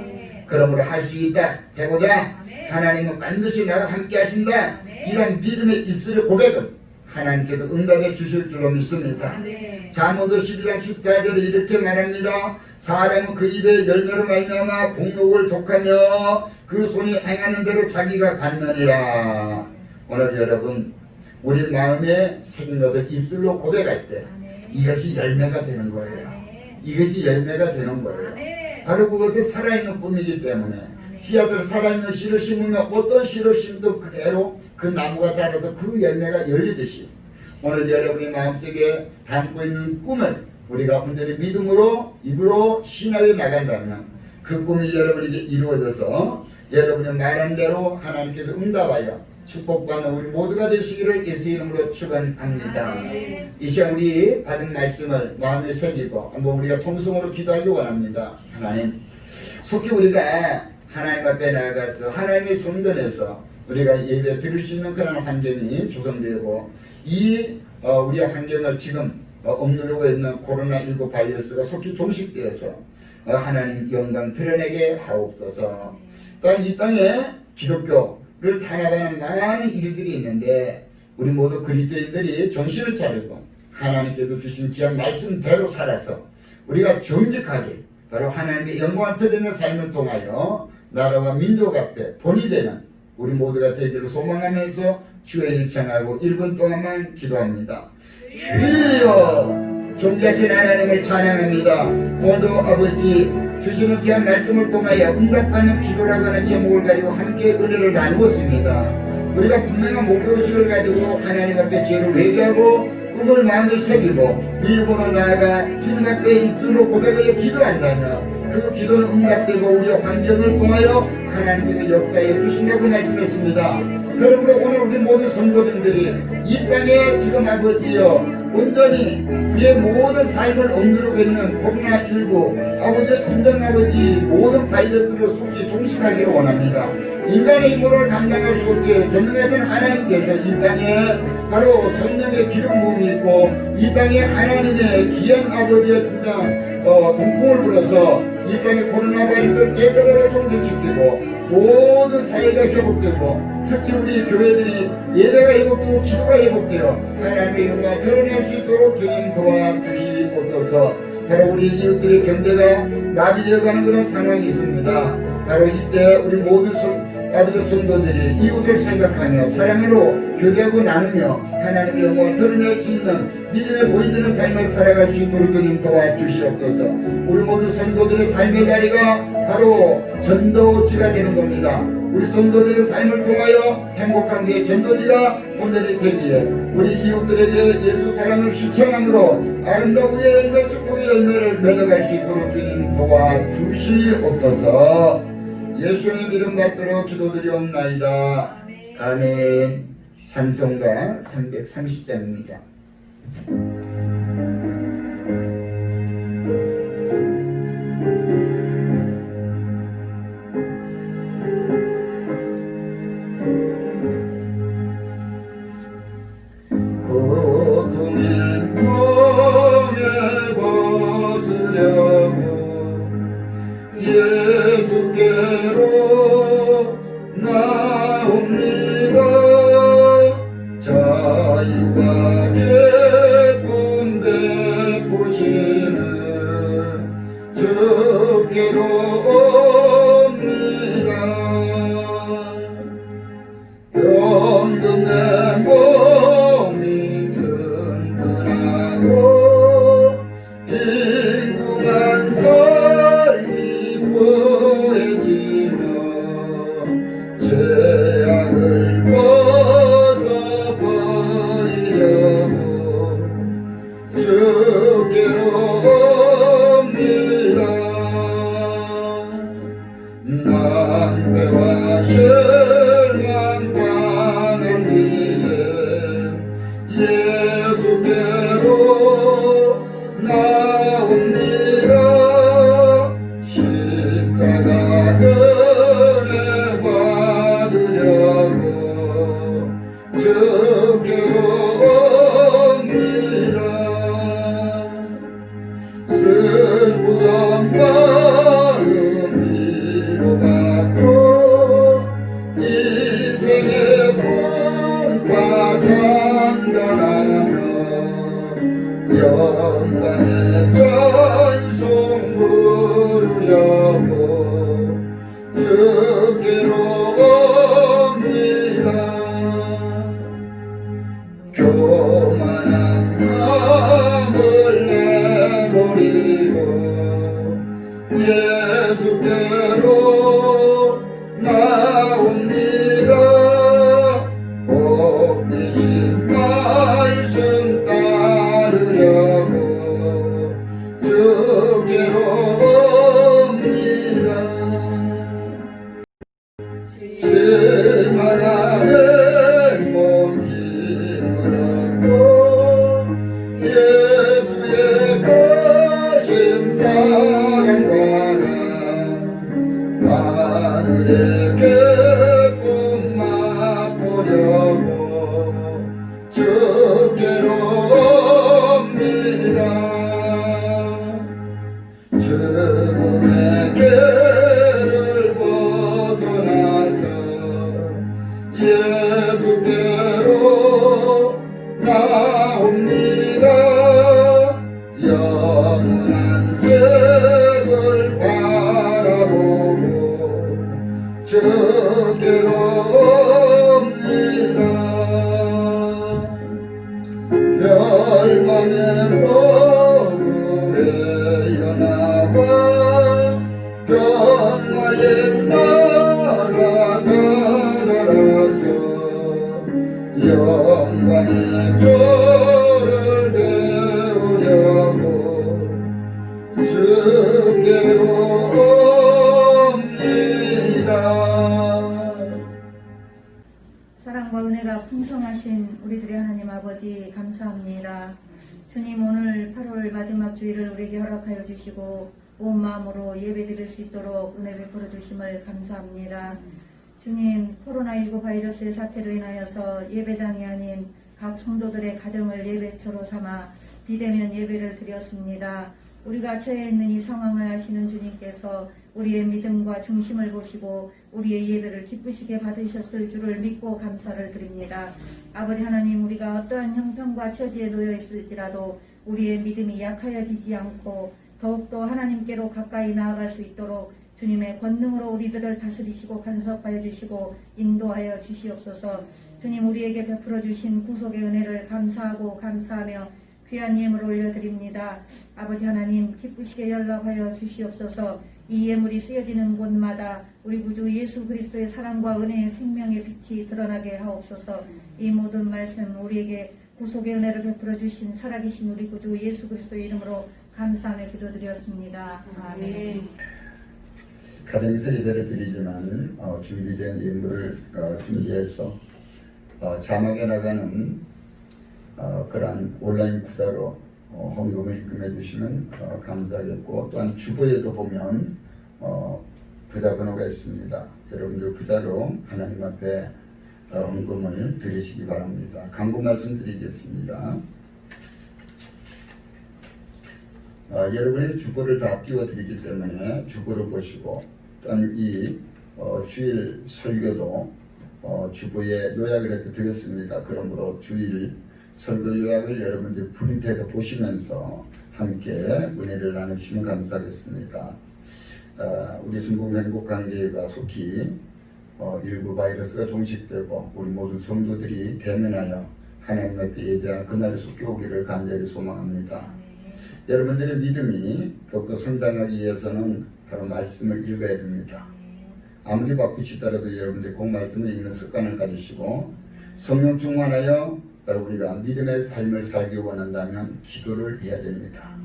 그러므로 할 수 있다. 해보자. 하나님은 반드시 나와 함께 하신다. 이런 믿음의 입술의 고백은 하나님께서 응답해 주실 줄로 믿습니다. 잠언도 12장 14절에 이렇게 말합니다. 사람은 그 입의 열매로 말미암아 공록을 족하며 그 손이 행하는 대로 자기가 받느니라. 오늘 여러분 우리 마음에 새긴 것을 입술로 고백할 때 이것이 열매가 되는 거예요. 이것이 열매가 되는 거예요. 바로 그것이 살아있는 꿈이기 때문에 씨앗을 살아있는 씨를 심으면 어떤 씨를 심든 그대로 그 나무가 자라서 그 열매가 열리듯이 오늘 여러분의 마음속에 담고 있는 꿈을 우리가 온전히 믿음으로 입으로 신하게 나간다면 그 꿈이 여러분에게 이루어져서 여러분의 말한 대로 하나님께서 응답하여 축복받는 우리 모두가 되시기를 예수 이름으로 축원합니다. 이 시간 우리 받은 말씀을 마음에 새기고 한번 우리가 통성으로 기도하기 원합니다. 하나님, 속히 우리가 하나님 앞에 나아가서 하나님의 성전에서 우리가 예배 드릴 수 있는 그런 환경이 조성되고 이 우리의 환경을 지금 억누르고 있는 코로나19 바이러스가 속히 종식되어서 하나님 영광 드러내게 하옵소서. 이 땅에 기독교를 탄압하는 많은 일들이 있는데 우리 모두 그리스도인들이 정신을 차리고 하나님께서 주신 귀한 말씀대로 살아서 우리가 정직하게 바로 하나님의 영광을 드리는 삶을 통하여 나라와 민족 앞에 본이 되는 우리 모두가 되기를 소망하면서 주의 일창하고 1분 동안만 기도합니다. 주여, 존귀하신 하나님을 찬양합니다. 오늘도 아버지 주시는 귀한 말씀을 통하여 응답받는 기도라고 하는 제목을 가지고 함께 은혜를 나누었습니다. 우리가 분명한 목표의식을 가지고 하나님 앞에 죄를 회개하고 꿈을 마음에 새기고 믿음으로 나아가 주님 앞에 입술로 고백하여 기도한다면 그 기도는 응답되고 우리의 환경을 통하여 하나님께서 역사해 주신다고 말씀했습니다. 그러므로 오늘 우리 모든 성도님들이 이 땅에 지금 아버지여 온전히 우리의 모든 삶을 억누르고 있는 코로나19 아버지 진정 아버지 모든 바이러스를 속히 종식하기를 원합니다. 인간의 힘으로 감당할 수 없게 전능하신 하나님께서 이 땅에 바로 성령의 기름 부음이 있고 이 땅에 하나님의 귀한 아버지의 진정 동풍을 불어서 이 땅에 코로나 바이러스를 깨끗하게 종식시키고 모든 사회가 회복되고 특히 우리 교회들이 예배가 회복되고 기도가 회복되어 하나님의 영광을 드러낼 수 있도록 주님 도와주시옵소서. 바로 우리 이웃들의 경제가 마비되어가는 그런 상황이 있습니다. 바로 이때 우리 모든 아버지 성도들이 이웃을 생각하며 사랑으로 교제하고 나누며 하나님의 영광을 드러낼 수 있는 믿음에 보이드는 삶을 살아갈 수 있도록 주님 도와주시옵소서. 우리 모든 성도들의 삶의 자리가 바로 전도지가 되는 겁니다. 우리 성도들의 삶을 통하여 행복한 게 전도지가 오늘이 되기에 우리 이웃들에게 예수 사랑을 실천함으로 아름다운 열매 축복의 열매를 맺어갈 수 있도록 주님 도와주시옵소서. 예수님 이름 받들어 기도드리옵나이다. 아멘. 찬송가 330장입니다. 고통의 멍에 벗으려고 예수께로 나옵니다. 자유와 기쁨 베푸시는 주께로 옵니다. 병든 내 몸이 튼튼하고 빈궁한 삶이 구해지며 죄악을 벗어버리려고 주께로 옵니다. 낭패와 실망 당한 뒤에 예수께로 나옵니다. 십자가 은혜 받으려고 주께로 옵니다. 슬프던 마음 위로받고 인생의 풍파 장단하며 영광의 찬송 부르려고 주께로 옵니다. 교만한 마음을 내버리고 예수께로 나옵니다. 복 되신 말씀 따르려고 주께로 옵니다. 실망하는 몸 힘을 얻고 예수의 거신 사랑과 하늘의 기쁨 맛보려고 주께로 옵니다. 죽음의 길을 벗어나 영광의 조를 배우려고 주께로 옵니다. 사랑과 은혜가 풍성하신 우리들의 하나님 아버지 감사합니다. 주님, 오늘 8월 마지막 주일을 우리에게 허락하여 주시고 온 마음으로 예배 드릴 수 있도록 은혜 베풀어 주심을 감사합니다. 주님, 코로나19 바이러스의 사태로 인하여서 예배당이 아닌 각 성도들의 가정을 예배처로 삼아 비대면 예배를 드렸습니다. 우리가 처해 있는 이 상황을 아시는 주님께서 우리의 믿음과 중심을 보시고 우리의 예배를 기쁘시게 받으셨을 줄을 믿고 감사를 드립니다. 아버지 하나님, 우리가 어떠한 형편과 처지에 놓여 있을지라도 우리의 믿음이 약하여지지 않고 더욱더 하나님께로 가까이 나아갈 수 있도록 주님의 권능으로 우리들을 다스리시고 간섭하여 주시고 인도하여 주시옵소서. 주님, 우리에게 베풀어 주신 구속의 은혜를 감사하고 감사하며 귀한 예물을 올려드립니다. 아버지 하나님, 기쁘시게 연락하여 주시옵소서. 이 예물이 쓰여지는 곳마다 우리 구주 예수 그리스도의 사랑과 은혜의 생명의 빛이 드러나게 하옵소서. 이 모든 말씀 우리에게 구속의 은혜를 베풀어 주신 살아계신 우리 구주 예수 그리스도의 이름으로 감사하며 기도드렸습니다. 아멘. 가정에서 예배를 드리지만 준비된 예물을 준비해서 자막에 나가는 그러한 온라인 구다로 헌금을 입금해 주시면 감사하겠고, 또한 주보에도 보면 부자번호가 있습니다. 여러분들 부자로 하나님 앞에 헌금을 드리시기 바랍니다. 간구 말씀드리겠습니다. 여러분의 주보를 다 띄워드리기 때문에 주보를 보시고, 또한 이 주일 설교도 주보에 요약을 해서 드렸습니다. 그러므로 주일 설교 요약을 여러분들 프린트해서 보시면서 함께 은혜를 나누시면 감사하겠습니다. 우리 순금 행복관계가 속히 일부 바이러스가 종식되고 우리 모든 성도들이 대면하여 하나님 앞에 예배하는 그날이 속히 오기를 간절히 소망합니다. 여러분들의 믿음이 더욱더 성장하기 위해서는 바로 말씀을 읽어야 됩니다. 아무리 바쁘시더라도 여러분들이 꼭 말씀을 읽는 습관을 가지시고, 성령 충만하여 우리가 믿음의 삶을 살기 원한다면 기도를 해야 됩니다.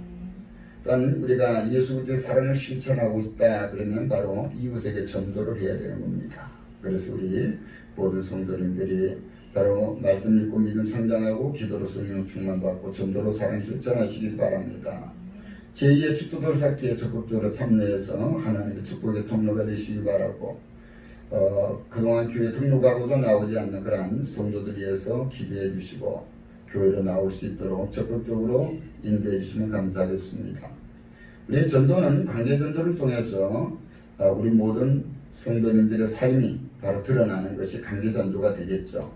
또한 우리가 예수 그리스도의 사랑을 실천하고 있다 그러면 바로 이웃에게 전도를 해야 되는 겁니다. 그래서 우리 모든 성도님들이 바로 말씀 읽고 믿음 성장하고 기도로 성령 충만받고 전도로 사랑 실천하시길 바랍니다. 제2의 축도돌 쌓기에 적극적으로 참여해서 하나님의 축복의 통로가 되시기 바라고, 그동안 교회 등록하고도 나오지 않는 그러한 성도들이 해서 기도해 주시고 교회로 나올 수 있도록 적극적으로 인도해 주시면 감사하겠습니다. 우리의 전도는 관계전도를 통해서 우리 모든 성도님들의 삶이 바로 드러나는 것이 관계전도가 되겠죠.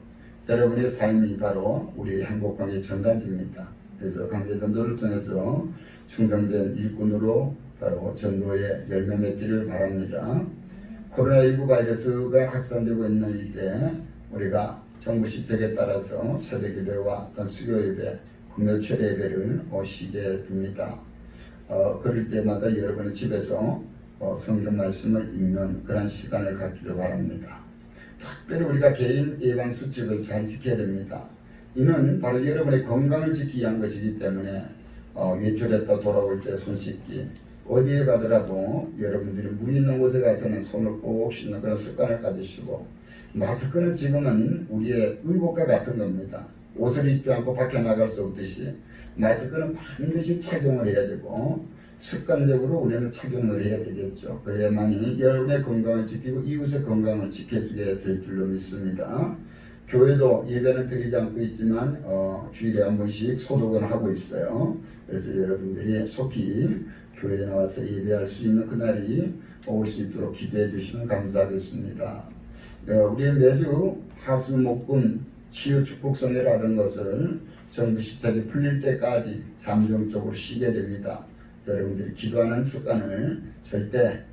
여러분의 삶이 바로 우리 행복관계 전단지입니다. 그래서 관계전도를 통해서 충성된 일꾼으로 바로 전도에 열매 맺기를 바랍니다. 코로나19 바이러스가 확산되고 있는 이때 우리가 정부 시책에 따라서 새벽 예배와 어떤 수요 예배, 금요철 예배를 쉬게 됩니다. 그럴 때마다 여러분의 집에서 성경 말씀을 읽는 그런 시간을 갖기를 바랍니다. 특별히 우리가 개인 예방 수칙을 잘 지켜야 됩니다. 이는 바로 여러분의 건강을 지키기 위한 것이기 때문에 외출했다 돌아올 때 손 씻기, 어디에 가더라도 여러분들이 물 있는 곳에 가서는 손을 꼭 씻는 그런 습관을 가지시고, 마스크는 지금은 우리의 의복과 같은 겁니다. 옷을 입지 않고 밖에 나갈 수 없듯이 마스크는 반드시 착용을 해야 되고 습관적으로 우리는 착용을 해야 되겠죠. 그래야만이 여러분의 건강을 지키고 이웃의 건강을 지켜주게 될 줄로 믿습니다. 교회도 예배는 드리지 않고 있지만 주일에 한 번씩 소독을 하고 있어요. 그래서 여러분들이 속히 교회에 나와서 예배할 수 있는 그날이 올 수 있도록 기도해 주시면 감사하겠습니다. 우리 매주 하수목금 치유축복성회라는 것을 정부 시책이 풀릴 때까지 잠정적으로 쉬게 됩니다. 여러분들이 기도하는 습관을 절대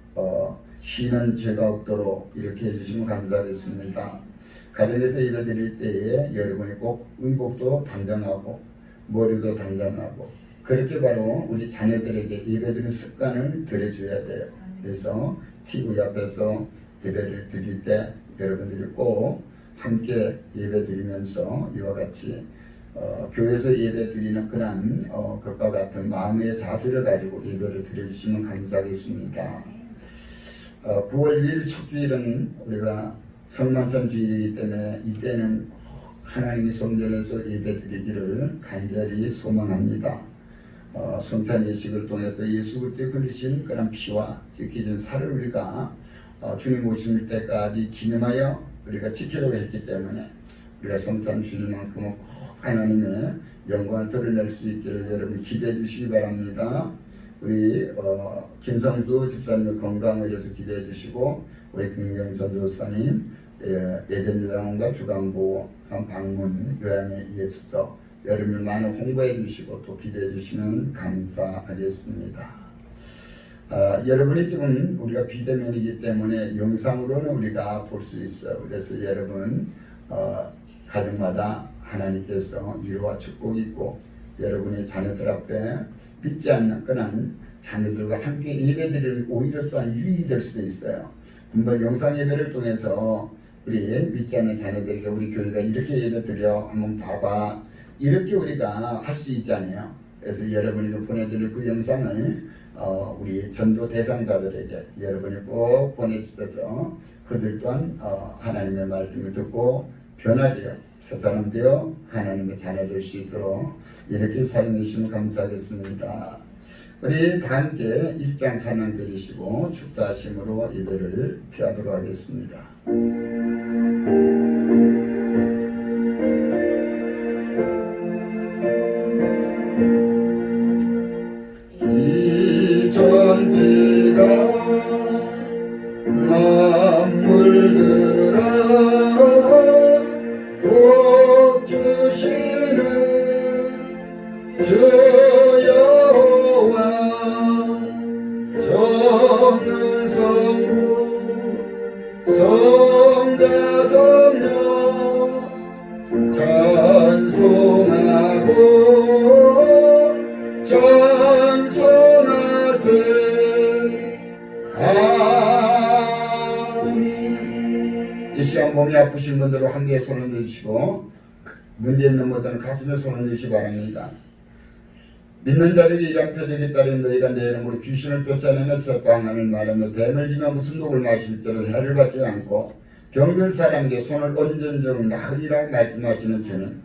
쉬는 죄가 없도록 이렇게 해주시면 감사하겠습니다. 가정에서 예배 드릴 때에 여러분이 꼭 의복도 단정하고 머리도 단정하고 그렇게 바로 우리 자녀들에게 예배 드리는 습관을 들여줘야 돼요. 그래서 TV 앞에서 예배를 드릴 때 여러분들이 꼭 함께 예배드리면서 이와 같이 교회에서 예배드리는 그런 것과 같은 마음의 자세를 가지고 예배를 드려주시면 감사하겠습니다. 9월 2일 첫 주일은 우리가 성만찬 주일이기 때문에 이때는 하나님의 성전에서 예배드리기를 간절히 소망합니다. 성탄 예식을 통해서 예수 그리스도의 흘리신 그런 피와 지키신 살을 우리가 주님 오실 때까지 기념하여 우리가 지키려고 했기 때문에 우리가 성탄 주일만큼은 꼭 하나님의 영광을 드러낼 수 있기를 여러분 기대해 주시기 바랍니다. 우리 김성주 집사님의 건강을 위해서 기대해 주시고 우리 김경 전도사님 예전유랑원과 주간보 방문 요양에 이어서 여러분 많은 홍보해 주시고 또 기대해 주시면 감사하겠습니다. 여러분이 지금 우리가 비대면이기 때문에 영상으로는 우리가 볼 수 있어요. 그래서 여러분 가정마다 하나님께서 위로와 축복이 있고 여러분의 자녀들 앞에 믿지 않는 그런 자녀들과 함께 예배드리는 오히려 또한 유익이 될 수도 있어요. 한번 영상 예배를 통해서 우리 믿지 않는 자녀들에게 우리 교회가 이렇게 예배드려 한번 봐봐 이렇게 우리가 할 수 있잖아요. 그래서 여러분이 보내드릴 그 영상을 우리 전도 대상자들에게 여러분이 꼭 보내주셔서 그들 또한 하나님의 말씀을 듣고 변화되어 새 사람 되어 하나님의 자녀 될 수 있도록 이렇게 사용해 주시면 감사하겠습니다. 우리 다 함께 1장 찬양 드리시고 축도하심으로 예배를 피하도록 하겠습니다. 이 전지가 만물들아 복 주시는 주 여호와 전능 성부 성자 성령 찬송하고 찬송하세 아멘. 이 시간 몸이 아프신 분들은 함께 손을 내주시고 문제 있는 분들은 가슴에 손을 내주시기 바랍니다. 믿는 자들이 이런 표적에 따른 너희가 내 이름으로 귀신을 쫓아내면서 빵하늘 말하며 뱀을 지며 무슨 독을 마실지라도 해를 받지 않고 병든 사람에게 손을 얹은 나으리라 말씀하시는 주님,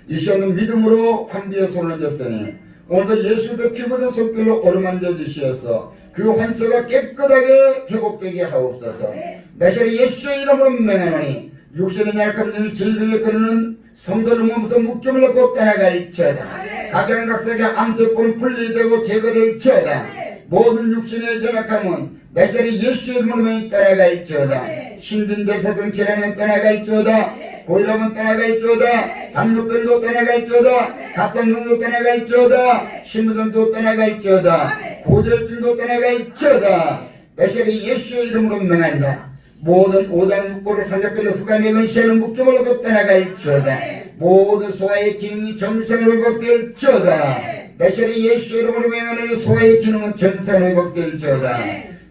이 시간은 믿음으로 환비의 손을 얹었으니 오늘도 예수의 피 묻은 손길로 어루만져 주시어서 그 환처가 깨끗하게 회복되게 하옵소서. 나시리 예수의 이름으로 명하노니 육신의 약함들 질병에 거르는 성도를 몸에서 묶임을 얻고 떠나갈지어다. 각양각색의 암세포는 분리되고 제거될지어다. 모든 육신의 연약함은 나시리 예수의 이름으로 명이 떠나갈지어다. 힘든 데서든 질환은 떠나갈지어다. 고혈압은 떠나갈지어다. 당뇨병도 떠나갈지어다. 갑상선도 떠나갈지어다. 심부전도 떠나갈지어다. 고절증도 떠나갈지어다. 나시리 예수의 이름으로 명한다. 모든 오장육부를 사적거든 흑암의 근시에는 묶임을 얻고 떠나갈지어다. 모든 소화의 기능이 정상으로 회복될지어다. 나시리 예수의 이름으로 명하는 소화의 기능은 정상으로 회복될지어다.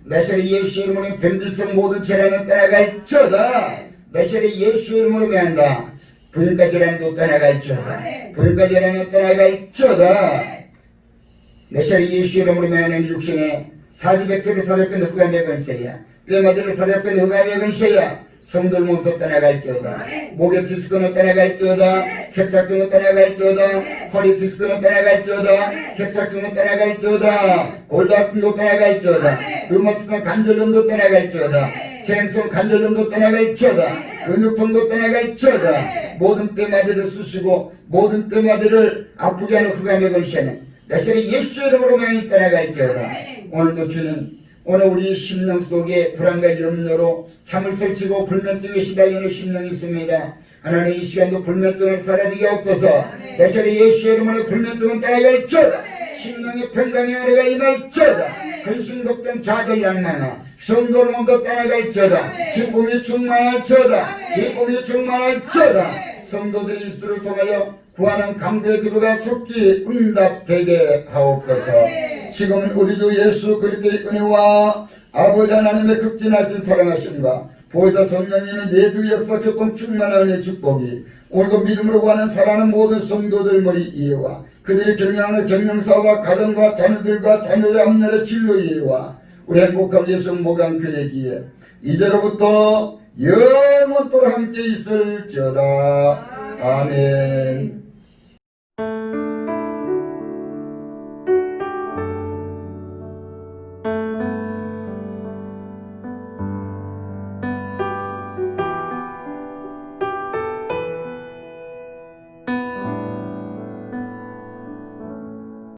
나시리 예수의 이름으로 변비성 모든 질환은 떠나갈지어다. 나시리 예수의 이름으로 명한다. 부인과 질환도 떠나갈지어다. 부인과 질환은 떠나갈지어다. 나시리 예수의 이름으로 명하는 육신의 사지백제를 사적거든 흑암의 근시야. 뼈마디를 사적거든 흑암의 근시야. 성들 몸도 떠나갈지어다. 목의 디스크는 떠나갈지어다. 캡사증은 떠나갈지어다. 허리 디스크는 떠나갈지어다. 캡사증은 떠나갈지어다. 골다품도 떠나갈지어다. 류마티스 관절염도 떠나갈지어다. 혈행성 관절염도 떠나갈지어다. 근육통도 떠나갈지어다. 모든 뼈마디를 쑤시고 모든 뼈마디를 아프게 하는 흑암의 근시는 나시리 예수의 이름으로 명이 떠나갈지어다. 오늘도 주님, 오늘 우리 심령 속에 불안과 염려로 잠을 설치고 불면증에 시달리는 심령이 있습니다. 하나님, 이 시간도 불면증을 사라지게 없어서 나시리 예수의 이름으로 불면증은 떠나갈지어다. 심령의 평강의 은혜가 임할지어다. 근심 걱정 좌절 낭만아 성도를 모두 떠나갈지어다. 기쁨이 충만할지어다. 기쁨이 충만할지어다. 성도들의 입술을 통하여 구하는 강도의 기도가 속히 응답되게 하옵소서. 지금은 우리 주 예수 그리스도의 은혜와 아버지 하나님의 극진하신 사랑하심과 보혜사 성령님의 내주 역사 교통 충만한 은혜 축복이 오늘도 믿음으로 가는 사랑하는 모든 성도들 머리 이해와 그들이 경영하는 경영사와 가정과 자녀들과 자녀들 앞날의 진로 이해와 우리 행복한 예수 목양교회기에 이제로부터 영원토록 함께 있을지어다. 아멘.